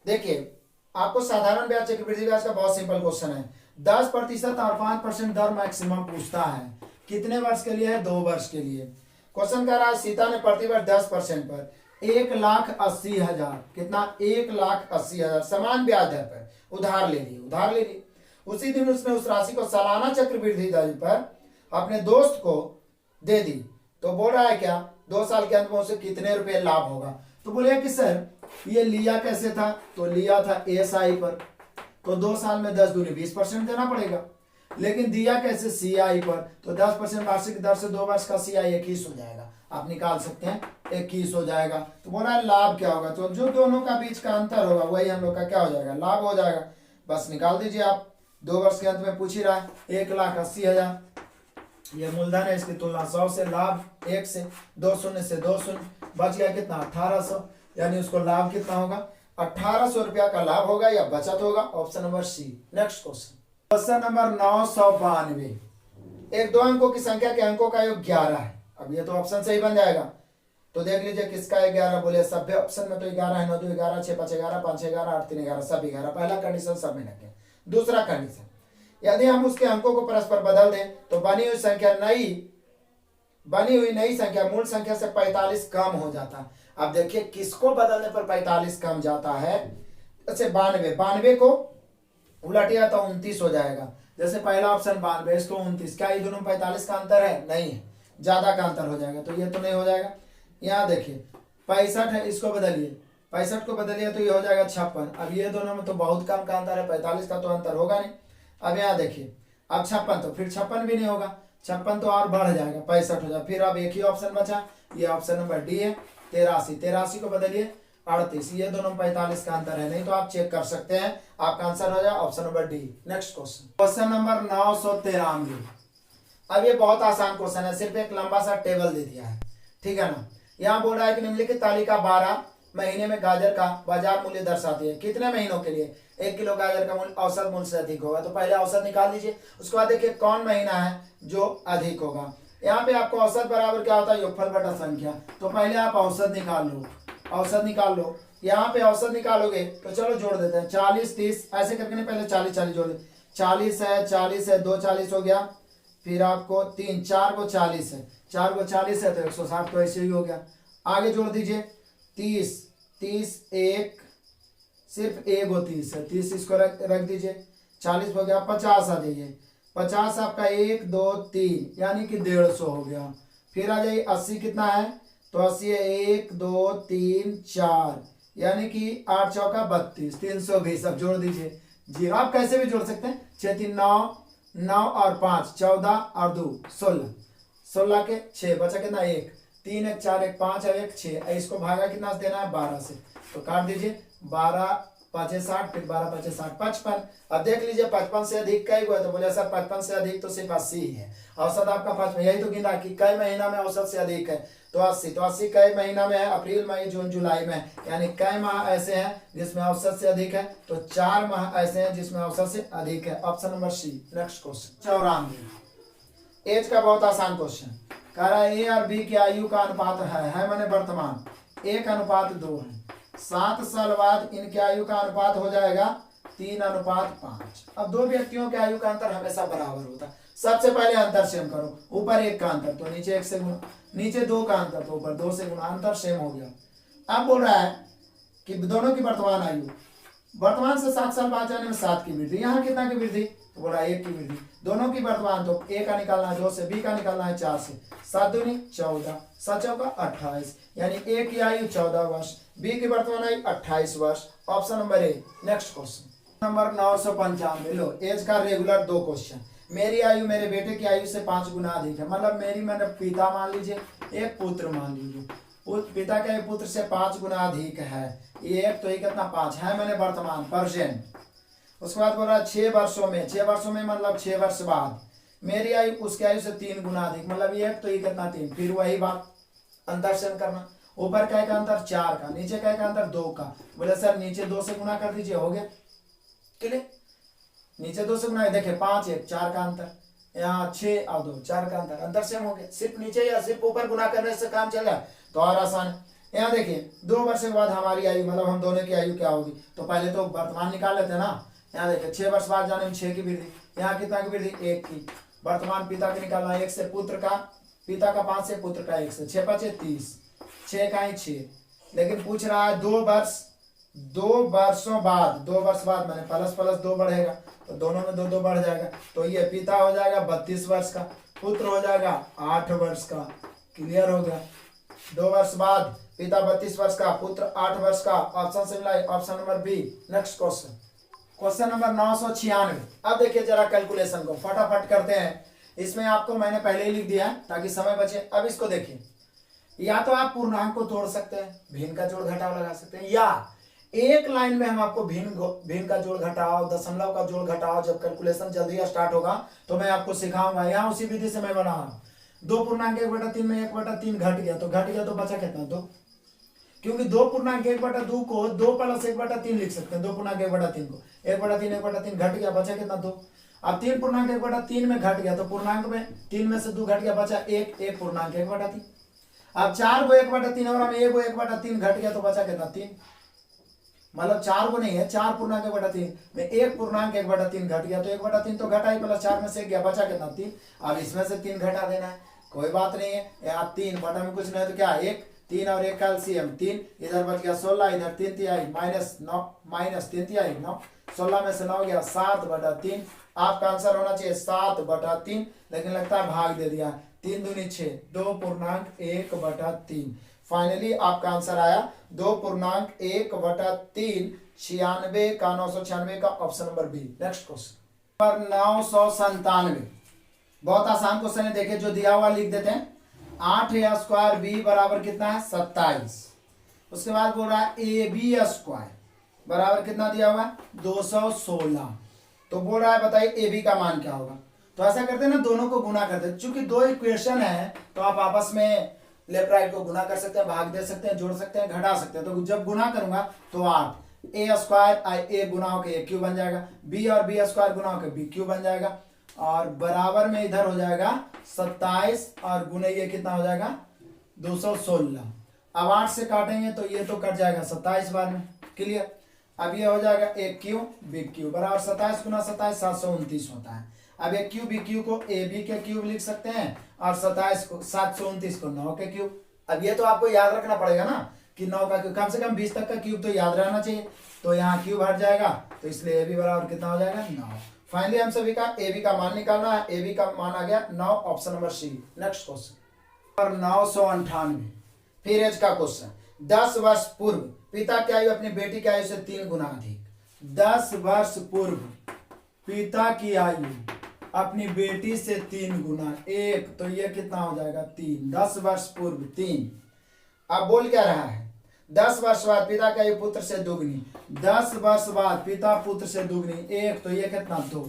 देखिए आपको साधारण ब्याज चक्रवृद्धि ब्याज का बहुत सिंपल क्वेश्चन है। 10% और 5% दर मैक्सिमम पूछता है, कितने वर्ष के लिए है 2 वर्ष के लिए। क्वेश्चन कह रहा है सीता ने प्रतिवर्ष 10% पर 1,80,000 कितना 1,80,000 समान ब्याज दर पर उधार ले ली। उसी दिन उसने उस राशि को सालाना चक्रवृद्धि दर पर अपने दोस्त को दे दी। तो बोल रहा है क्या 2 साल के अंत में उसे कितने रुपए लाभ होगा। तो बोले कि सर ये लिया कैसे था, तो लिया था एसआई पर, तो 2 साल में 10 दूनी 20% देना पड़ेगा। लेकिन दिया कैसे सीआई पर, तो 10% वार्षिक दर से 2 वर्ष का सीआई 21 हो जाएगा, आप निकाल सकते हैं 21 हो जाएगा। तो बोल रहा है लाभ क्या होगा, तो जो दोनों का बीच का अंतर होगा वही हम लोग का क्या हो जाएगा लाभ हो जाएगा। बस निकाल दीजिए आप, 2 वर्ष के अंत में पूछ ही रहा है 1,80,000, ये मूलधन है, इसकी तुलना 100 से, लाभ 1 से, 2 शून्य से 2 शून्य, बच गया कितना 1800, यानी उसको लाभ कितना होगा 1800 रुपया का लाभ होगा या बचत होगा, option number C. Next question number 992, एक 2 अंकों की संख्या के अंकों का योग 11 है। अब ये तो ऑप्शन से ही बन जाएगा, तो देख लीजिए किसका 11 बोले, सभ्य ऑप्शन में तो 11 है, 9 2 11, 6 5 11, 5 6 11, 8 3 11, सब 11। पहला कंडीशन सब में रखें। दूसरा कंडीशन, यदि हम उसके अंकों को परस्पर बदल दें तो बनी हुई नई संख्या मूल संख्या से 45 कम हो जाता है। अब देखिए किसको बदलने पर 45 कम जाता है, जैसे 92 को उलटिया तो 29 हो जाएगा। जैसे पहला ऑप्शन 92, इसको 29, क्या ये दोनों में 45 का अंतर है, नहीं है, ज्यादा का अंतर हो जाएगा, तो ये तो नहीं हो जाएगा। यहाँ देखिए 65 है, इसको बदलिए, 65 को बदलिए तो ये हो जाएगा 56। अब ये दोनों में तो बहुत कम का अंतर है, 45 का तो अंतर होगा नहीं। अब यहाँ देखिए अब 56, तो फिर 56 भी नहीं होगा, 56 तो और बढ़ जाएगा 65 हो जाएगा। फिर अब एक ही ऑप्शन बचा, ये ऑप्शन नंबर डी है 83 को बदलिए 38, ये दोनों में 45 का अंतर है, नहीं तो आप चेक कर सकते हैं, आपका आंसर हो जाए option number D. Next question number 993, अब ये बहुत आसान क्वेश्चन है, सिर्फ एक लंबा सा टेबल दे दिया है, ठीक है ना। यहाँ बोल रहा है कि निम्नलिखित तालिका 12 महीने में गाजर का बाजार मूल्य दर्शाती है, कितने महीनों के लिए 1 किलो गाजर का मूल्य औसत मूल्य से अधिक होगा। तो पहले औसत निकाल दीजिए, उसके बाद देखिए कौन महीना है जो अधिक होगा। यहाँ पे आपको औसत बराबर क्या होता है, योगफल बटा संख्या। तो पहले आप औसत निकाल लो, यहाँ पे औसत निकालोगे तो चलो जोड़ देते हैं 40 30 ऐसे करके नहीं, पहले 40 40 जोड़ दे, 40 है, 40 है, 2 40 हो गया, फिर आपको 3 4 को 40 है, 4 को 40 है तो 160, तो ऐसे ही हो गया। आगे जोड़ दीजिए 30, 30 एक, सिर्फ एक गो 30 है, 30 इसको रख दीजिए, 40 हो गया। 50 आ जाइए, 50 आपका 1 2 3 यानी कि 150 हो गया। फिर आ जाइए 80 कितना है, तो 80 है 1 2 3 4 यानी कि 8 चौका 32, 320। अब जोड़ दीजिए जीरो, आप कैसे भी जोड़ सकते हैं। 6 3 9, 9 और 5 14 और 2 16, 16 के 6 बचा कितना 1, 3 1 4 1 5 और 1 6, इसको भागा कितना देना है 12 से, तो काट दीजिए 12 5 60, फिर 12 5 60 55। अब देख लीजिए 55 से अधिक कई हुआ, तो बोले सर 55 से अधिक तो सिर्फ 80 ही है, औसत आपका 55, यही तो गिना कि कई महीना में औसत से अधिक है, तो 80, तो 80 कई महीना में है, अप्रैल मई जून जुलाई में, यानी कई माह ऐसे हैं जिसमें औसत से अधिक है, तो 4 माह ऐसे हैं जिसमें औसत से अधिक है। Option number C. Next question 94, age का बहुत आसान क्वेश्चन कह रहा है ए और बी की आयु का अनुपात है मैंने वर्तमान 1:2 है, 7 साल बाद इनके आयु का अनुपात हो जाएगा 3:5। अब दो व्यक्तियों के आयु का अंतर हमेशा बराबर होता है। सबसे पहले अंतर सेम करो, ऊपर 1 का अंतर तो नीचे 1 से गुना, नीचे 2 का अंतर तो ऊपर 2 से गुना, अंतर सेम हो गया। अब बोल रहा है कि दोनों की वर्तमान आयु, वर्तमान से 7 साल बाद जाने में 7 की वृद्धि, यहाँ कितना की वृद्धि, तो बोला 1 की वृद्धि। दोनों की वर्तमान, तो ए का निकालना है 2 से, बी का निकालना है 4 से, 7 दूनी 14, 7 चौका 28, यानी ए की आयु 14 वर्ष, बी की वर्तमान आयु 28 वर्ष। Option number A. Next question number 995। लो एज का रेगुलर 2 क्वेश्चन। मेरी आयु मेरे बेटे की आयु से 5 गुना अधिक है, मतलब मेरी मैंने पिता मान लीजिए, एक पुत्र मान लीजिए, पिता के पुत्र से 5 गुना अधिक है, ये एक तो ये कितना 5 है मैंने वर्तमान प्रेजेंट। उसके बाद बोल रहा है 6 वर्षों में, 6 वर्षों में मतलब 6 वर्ष बाद मेरी आयु उसकी आयु से 3 गुना अधिक, मतलब ये एक तो ये कितना 3, फिर वही बात अंतर से करना, ऊपर का अंतर 4 का, नीचे का अंतर 2 का। बोले सर नीचे 2 से गुना कर दीजिए, हो गया क्लियर। नीचे 2 से गुना, देखिए 5 1 4 का अंतर, यहाँ 6 और 2 4 का अंतर, अंतर सेम हो गया। सिर्फ नीचे या सिर्फ ऊपर गुना करने से काम चल रहा है तो और आसान है। यहाँ देखिए 2 वर्ष के बाद हमारी आयु, मतलब हम दोनों की आयु क्या होगी, तो पहले तो वर्तमान निकाल लेते हैं ना। यहाँ देखिए 6 वर्ष बाद जाने में 6 की वृद्धि, यहाँ कितना की वृद्धि 1 की। वर्तमान पिता की निकालना है 1 से पुत्र का, पिता का 5 से पुत्र का 1 से, 6 5 30, 6 का ही 6। लेकिन पूछ रहा है 2 वर्ष, 2 वर्षों बाद, 2 वर्ष बाद मैंने प्लस प्लस 2 बढ़ेगा, तो दोनों में 2 2 बढ़ जाएगा, तो ये पिता हो जाएगा 32 वर्ष का, पुत्र हो जाएगा 8 वर्ष का। क्लियर हो गया। 2 वर्ष बाद पिता 32 वर्ष का, पुत्र 8 वर्ष का। ऑप्शन से मिला option number B. Next question question number 996। अब देखिए जरा कैलकुलेशन को फटाफट करते हैं, इसमें आपको मैंने पहले ही लिख दिया है ताकि समय बचे। अब इसको देखिए, या तो आप पूर्णांक को तोड़ सकते हैं, भिन्न का जोड़ घटाव लगा सकते हैं, या एक लाइन में हम आपको भिन्न का जोड़ घटाव, दशमलव का जोड़ घटाव, जब कैलकुलेशन जल्दी स्टार्ट होगा तो मैं आपको सिखाऊंगा। यहाँ उसी विधि से मैं बना रहा हूँ। 2 पूर्णांक 1/3 में 1/3 घट गया तो बचा कितना 2, क्योंकि 2 पूर्णांक 1/2 को 2 + 1/3 लिख सकते हैं। 2 पूर्णांक 1/3 को 1/3 घट गया, बचा कितना 2। अब 3 पूर्णांक 1/3 में घट गया, तो पूर्णांक में 3 में से 2 घट गया, बचा 1 पूर्णांक 1/3। अब 4 को 1/3 और हम 1 को 1/3 घट गया, तो बचा कितना 3, मतलब 4 को नहीं है, 4 पूर्णांक 1/3 में 1 पूर्णांक 1/3 घट गया, तो 1/3 तो घटा ही, प्लस 4 में से 1 गया, बचा कितना 3। अब इसमें से 3 घटा देना है, कोई बात नहीं है। यहाँ 3 बटा में कुछ नहीं है तो क्या 1, 3 और 1 का एलसीएम 3, इधर बच गया 16, इधर 3 तिहाई -9 -3 तिहाई 9, 16 में से 9 गया 7/3। आपका आंसर होना चाहिए 7/3, लेकिन लगता है भाग दे दिया। 3 दूनी 6, 2 पूर्णांक 1/3। फाइनली आपका आंसर आया 2 पूर्णांक 1/3, 96 का 996 का। Option number B. Next question number 997, बहुत आसान क्वेश्चन है। देखिए जो दिया हुआ लिख देते हैं। 8a² b बराबर कितना है 27। उसके बाद बोल रहा है ab² बराबर कितना दिया हुआ है 216। तो बोल रहा है बताइए ab का मान क्या होगा। तो ऐसा करते हैं ना, दोनों को गुना करते हैं। चूंकि 2 इक्वेशन है तो आप आपस में लेफ्ट राइट को गुना कर सकते हैं, भाग दे सकते हैं, जोड़ सकते हैं, घटा सकते हैं। तो जब गुना करूंगा तो 8 a² a गुना होकर a क्यूब बन जाएगा, b और b² गुना होकर b क्यूब बन जाएगा, और बराबर में इधर हो जाएगा 27 और गुने ये कितना हो जाएगा 216। अब 8 से काटेंगे तो ये तो कट जाएगा 27 बार में। क्लियर। अब ये हो जाएगा एक क्यू बी क्यू बराबर 27 गुना 27 729 होता है। अब एक क्यू बी क्यू को ए बी के क्यूब लिख सकते हैं और 27 को 729 को 9 के क्यूब। अब ये तो आपको याद रखना पड़ेगा ना कि 9 का क्यूब, कम से कम 20 तक का क्यूब तो याद रहना चाहिए। तो यहाँ क्यूब हट जाएगा तो इसलिए ए बी बराबर कितना हो जाएगा 9। फाइनली हम सभी का ए बी का मान निकालना है। ए बी का मान आ गया 9, option number C. Next question और 998 फिर एज का क्वेश्चन। 10 वर्ष पूर्व पिता की आयु अपनी बेटी की आयु से 3 गुना अधिक। 10 वर्ष पूर्व पिता की आयु अपनी बेटी से 3 गुना, एक तो ये कितना हो जाएगा 3। 10 वर्ष पूर्व 3। अब बोल क्या रहा है 10 वर्ष बाद पिता की आयु पुत्र से दुगनी। 10 वर्ष बाद पिता पुत्र से दुगनी, एक तो ये कितना 2।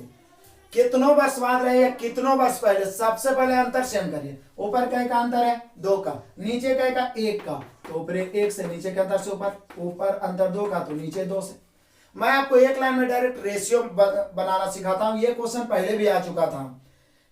कितनों वर्ष बाद रहे कितनों वर्ष पहले, सबसे पहले अंतर सेम करिए। ऊपर का अंतर है 2 का, नीचे का 1 का, तो ऊपर 1 से नीचे के अंतर से ऊपर अंतर 2 का तो नीचे 2 से। मैं आपको एक लाइन में डायरेक्ट रेशियो बनाना सिखाता हूं। ये क्वेश्चन पहले भी आ चुका था।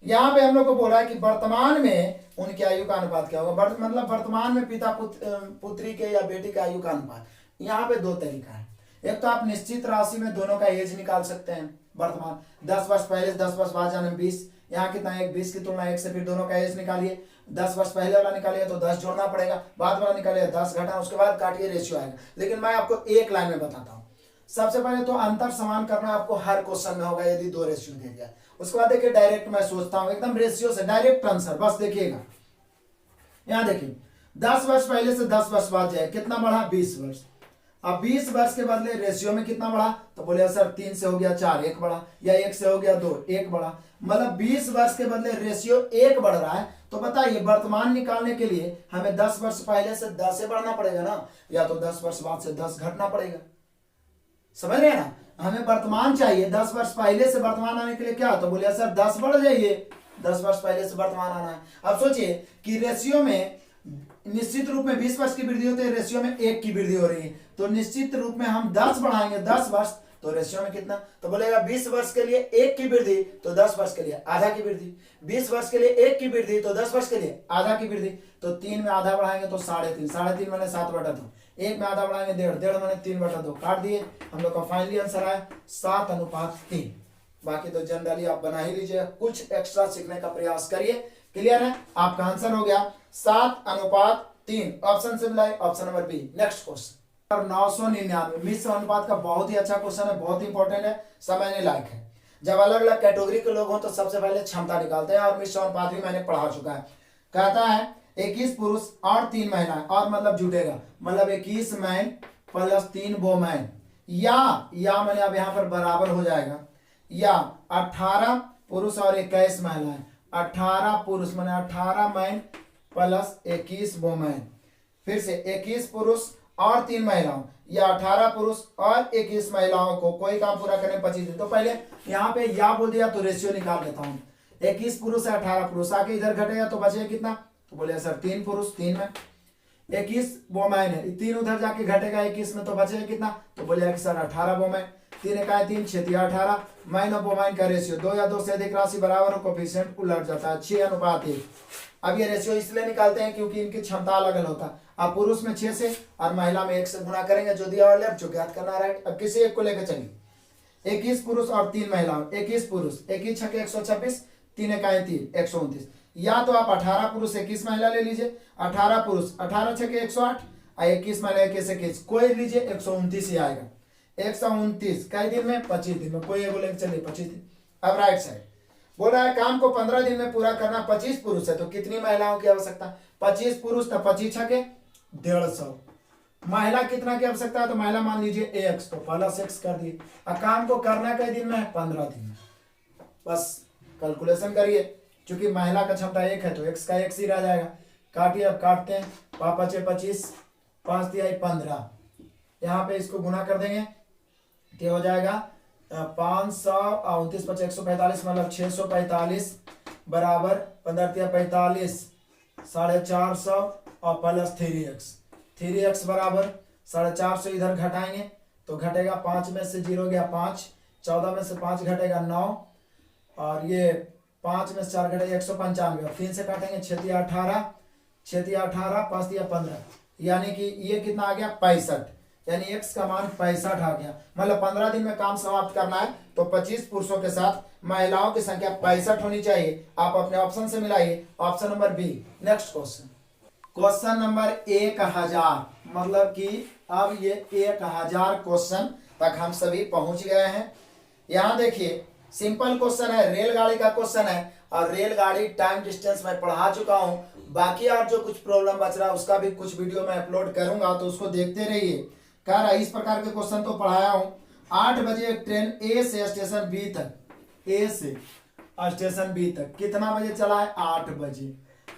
यहाँ पे हम लोग को बोला है कि वर्तमान में उनकी आयु का अनुपात क्या होगा, मतलब वर्तमान में पिता पुत्री के या बेटी के आयु का अनुपात। यहाँ पे 2 तरीका है। एक तो आप निश्चित राशि में दोनों का एज निकाल सकते हैं। वर्तमान 10 वर्ष पहले 10 वर्ष बाद जाने 20, यहाँ कितना है 20 की तुलना 1 से, फिर दोनों का एज निकालिए। 10 वर्ष पहले वाला निकालिए तो 10 जोड़ना पड़ेगा, बाद वाला निकालिए 10 घटा, उसके बाद काटिए रेशियो आएगा। लेकिन मैं आपको एक लाइन में बताता हूँ। सबसे पहले तो अंतर समान करना आपको हर क्वेश्चन में होगा यदि 2 रेशियो दे दिया। उसके बाद देखिए डायरेक्ट मैं सोचता हूँ एकदम रेशियो से डायरेक्ट आंसर, बस देखिएगा। यहाँ देखिए 10 वर्ष पहले से 10 वर्ष बाद जाए कितना बढ़ा 20 वर्ष। अब 20 वर्ष के बदले रेशियो में कितना बढ़ा, तो बोले सर 3 से हो गया 4 1 बढ़ा, या 1 से हो गया 2 1 बढ़ा। मतलब 20 वर्ष के बदले रेशियो 1 बढ़ रहा है। तो बताइए वर्तमान निकालने के लिए हमें 10 वर्ष पहले से 10 से बढ़ना पड़ेगा ना, या तो 10 वर्ष बाद से 10 घटना पड़ेगा। समझ रहे हैं ना, हमें वर्तमान चाहिए। 10 वर्ष पहले से वर्तमान आने के लिए क्या, तो बोले सर 10 बढ़ जाइए, 10 वर्ष पहले से वर्तमान आना है। अब सोचिए कि रेशियो में निश्चित रूप में 20 वर्ष की वृद्धि होती है, रेशियो में 1 की वृद्धि हो रही है। तो निश्चित रूप में हम 10 बढ़ाएंगे 10 वर्ष, तो रेशियो में कितना, तो बोलेगा 20 वर्ष के लिए 1 की वृद्धि तो 10 वर्ष के लिए आधा की वृद्धि, 20 वर्ष के लिए 1 की वृद्धि तो 10 वर्ष के लिए आधा की वृद्धि। तो 3 में आधा बढ़ाएंगे तो 3.5, 3.5 मैंने 7/2, 1 में आधा बढ़ाएंगे 1.5, 1.5 मैंने 3/2, काट दिए। हम लोग का फाइनली आंसर आया 7:3। बाकी तो जनरली आप बना ही लीजिए, कुछ एक्स्ट्रा सीखने का प्रयास करिए। क्लियर है, आपका आंसर हो गया 7:3। ऑप्शन से मिला option number B. Next question 999 मिश्र अनुपात का बहुत ही अच्छा क्वेश्चन है, बहुत इंपॉर्टेंट है, समझने लायक है। जब अलग अलग कैटेगरी के लोग हों तो सबसे पहले क्षमता निकालते हैं, और मिश्र अनुपात भी मैंने पढ़ा चुका है। कहता है 21 पुरुष और 3 महिलाएं, और मतलब जुटेगा, मतलब 21 मैन प्लस 3 वोमेन, या मैंने अब यहाँ पर बराबर हो जाएगा, या 18 पुरुष और 21 महिलाएं, 18 पुरुष मैंने 18 मैन प्लस 21 वोमेन। फिर से 21 पुरुष और 3 महिलाओं, या 18 पुरुष और 21 महिलाओं को कोई काम पूरा करने 25 दिन। तो पहले यहाँ पे या बोल दिया तो रेशियो निकाल लेता हूँ। 21 पुरुष है 18 पुरुष, आके इधर घटेगा तो बचेगा कितना, तो बोले सर 3 पुरुष 3 में, 21 वोमेन है, 3 उधर जाके घटेगा 21 में तो बचेगा कितना, तो बोले कि सर 18 वोमेन। 3 इकाई 3 6 18, मैन और वोमेन का रेशियो 2 या 2 से अधिक राशि बराबर, कोफिशिएंट उलट जाता है 6:1। अब ये रेशियो इसलिए निकालते हैं क्योंकि इनकी क्षमता अलग अलग होता है। अब पुरुष में 6 से और महिला में 1 से गुणा करेंगे, जो दिया वाले जो ज्ञात करना राइट। अब किसी एक को लेकर चलिए, 21 पुरुष और 3 महिलाओं, 21 पुरुष 21 छके 126, 3 इकाई 3 129, या तो आप 18 पुरुष 21 महिला ले लीजिए, 18 पुरुष 18 छके 108 और 21 महिला 21 कोई लीजिए 129 ही आएगा। 129 कई दिन में 25 दिन में, कोई एक लेकर चलिए 25 दिन। अब राइट साइड बोल रहा है काम को 15 दिन में पूरा करना, 25 पुरुष है तो कितनी महिलाओं की आवश्यकता, 25 पुरुष तो 25 छके 150, महिला कितना की आवश्यकता है, तो महिला मान लीजिए x, तो प्लस x कर दिए। अब काम को करना कई दिन में है 15 दिन में, बस कैलकुलेशन करिए, क्योंकि महिला का क्षमता 1 है तो x का x ही रह जाएगा। काटिए, अब काटते हैं, 5 × 25 5 × 15, यहाँ पे इसको गुना कर देंगे तो हो जाएगा 529 × 145 मतलब 645 बराबर 15 × 45 450 और प्लस 3x बराबर 450 इधर घटाएंगे तो घटेगा 5 में से 0 गया 5, 14 में से 5 घटेगा 9, और ये 5 में से 4 घटेगा 195, 3 से काटेंगे 6 × 18 5 × 15, यानी कि ये कितना आ गया 65। यानी x का मान 65 आ गया। मतलब 15 दिन में काम समाप्त करना है तो 25 पुरुषों के साथ महिलाओं की संख्या 65 होनी चाहिए। आप अपने ऑप्शन से मिलाइए, option number B. Next question, question number 1000, मतलब कि अब ये 1000 क्वेश्चन तक हम सभी पहुंच गए हैं। यहाँ देखिए सिंपल क्वेश्चन है, रेलगाड़ी का क्वेश्चन है और रेलगाड़ी टाइम डिस्टेंस में पढ़ा चुका हूं। बाकी और जो कुछ प्रॉब्लम बच रहा है उसका भी कुछ वीडियो मैं अपलोड करूंगा, तो उसको देखते रहिए। कह रहा है इस प्रकार के क्वेश्चन तो पढ़ाया हूं। 8 बजे एक ट्रेन ए से स्टेशन बी तक, ए से स्टेशन बी तक कितना बजे चला है? 8 बजे।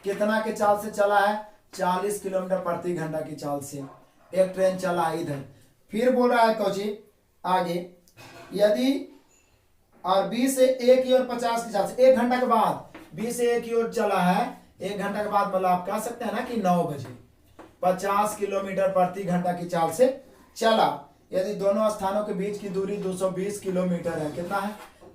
कितना के चाल से चला है? 40 किलोमीटर प्रति घंटा की चाल से एक ट्रेन चला है इधर। फिर बोल रहा है कोची आगे, यदि और बी से ए की ओर 50 की चाल से 1 घंटा के बाद बी से ए की ओर चला है, 1 घंटा के बाद, मतलब आप कह सकते हैं ना कि 9 बजे 50 किलोमीटर प्रति घंटा की चाल से चला। यदि दोनों स्थानों के बीच की दूरी 220 किलोमीटर है, कितना है?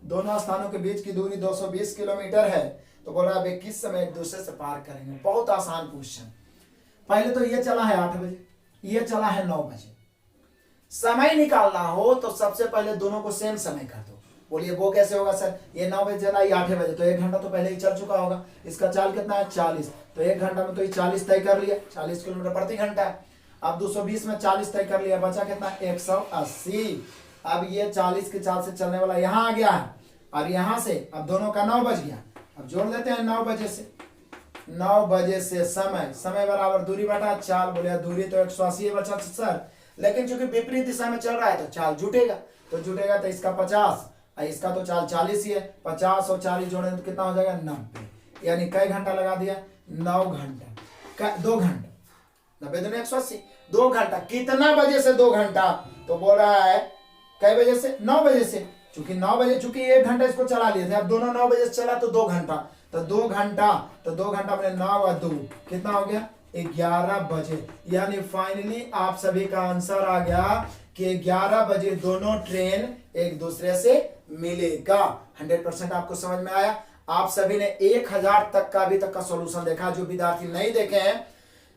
दोनों स्थानों के बीच की दूरी 220 किलोमीटर है, तो बोल रहा है किस समय एक दूसरे से पार करेंगे। बहुत आसान क्वेश्चन। पहले तो ये चला है 8 बजे, ये चला है 9 बजे। समय निकालना हो तो सबसे पहले दोनों को सेम समय कर दो। बोलिए वो कैसे होगा सर? ये 9 बजे चला, ये 8 बजे, तो 1 घंटा तो पहले ही चल चुका होगा। इसका चाल कितना है? 40, तो 1 घंटा में तो ये 40 तय कर लिया, 40 किलोमीटर प्रति घंटा है। अब 220 में 40 तय कर लिया, बचा कितना? 180। अब ये 40 की चाल से चलने वाला यहाँ आ गया है और यहाँ से अब दोनों का 9 बज गया। अब जोड़ देते हैं 9 बजे से, 9 बजे से समय, समय बराबर दूरी बटा चाल। बोले दूरी तो 180 है बचा सर, लेकिन चूंकि विपरीत दिशा में चल रहा है तो चाल जुटेगा, तो इसका 50, इसका तो चाल 40 ही है। 50 और 40 जोड़े तो कितना हो जाएगा? 90। यानी कई घंटा लगा दिया? 9 घंटा, 2 घंटा। 90 दूनी 180, 2 घंटा। कितना बजे से 2 घंटा? तो बोल रहा है कई बजे से? 9 बजे से। चूंकि 9 बजे, चूंकि 1 घंटा इसको चला लिए थे, अब दोनों 9 बजे से चला तो 2 घंटा, तो 2 घंटा, तो 2 घंटा मैंने 9 और 2 कितना हो गया? 11 बजे। यानी फाइनली आप सभी का आंसर आ गया कि 11 बजे दोनों ट्रेन एक दूसरे से मिलेगा। 100% आपको समझ में आया। आप सभी ने 1000 तक का अभी तक का सॉल्यूशन देखा। जो विद्यार्थी नहीं देखे हैं,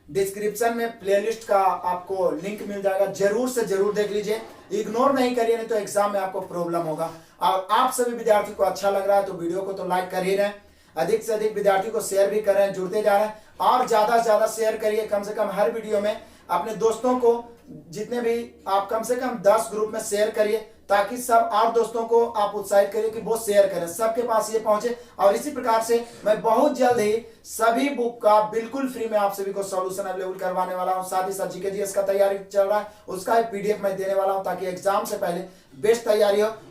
डिस्क्रिप्शन में प्लेलिस्ट का आपको लिंक मिल जाएगा, जरूर से जरूर देख लीजिए। इग्नोर नहीं करिए, नहीं तो एग्जाम में आपको प्रॉब्लम होगा। और आप सभी विद्यार्थी को अच्छा लग रहा है तो वीडियो को तो लाइक कर ही रहे, अधिक से अधिक विद्यार्थी को शेयर भी कर रहे हैं, जुड़ते जा रहे हैं। और ज्यादा से ज्यादा शेयर करिए, कम से कम हर वीडियो में अपने दोस्तों को, जितने भी आप कम से कम 10 ग्रुप में शेयर करिए, ताकि सब और दोस्तों को आप उत्साहित करिए कि वो शेयर करें, सबके पास ये पहुंचे। और इसी प्रकार से मैं बहुत जल्द ही सभी बुक का बिल्कुल फ्री में आप सभी को सॉल्यूशन अवेलेबल करवाने वाला हूं। साथ ही साथ जीके जीएस का तैयारी चल रहा है, उसका एक पीडीएफ मैं देने वाला हूं, ताकि एग्जाम से पहले बेस्ट तैयारी हो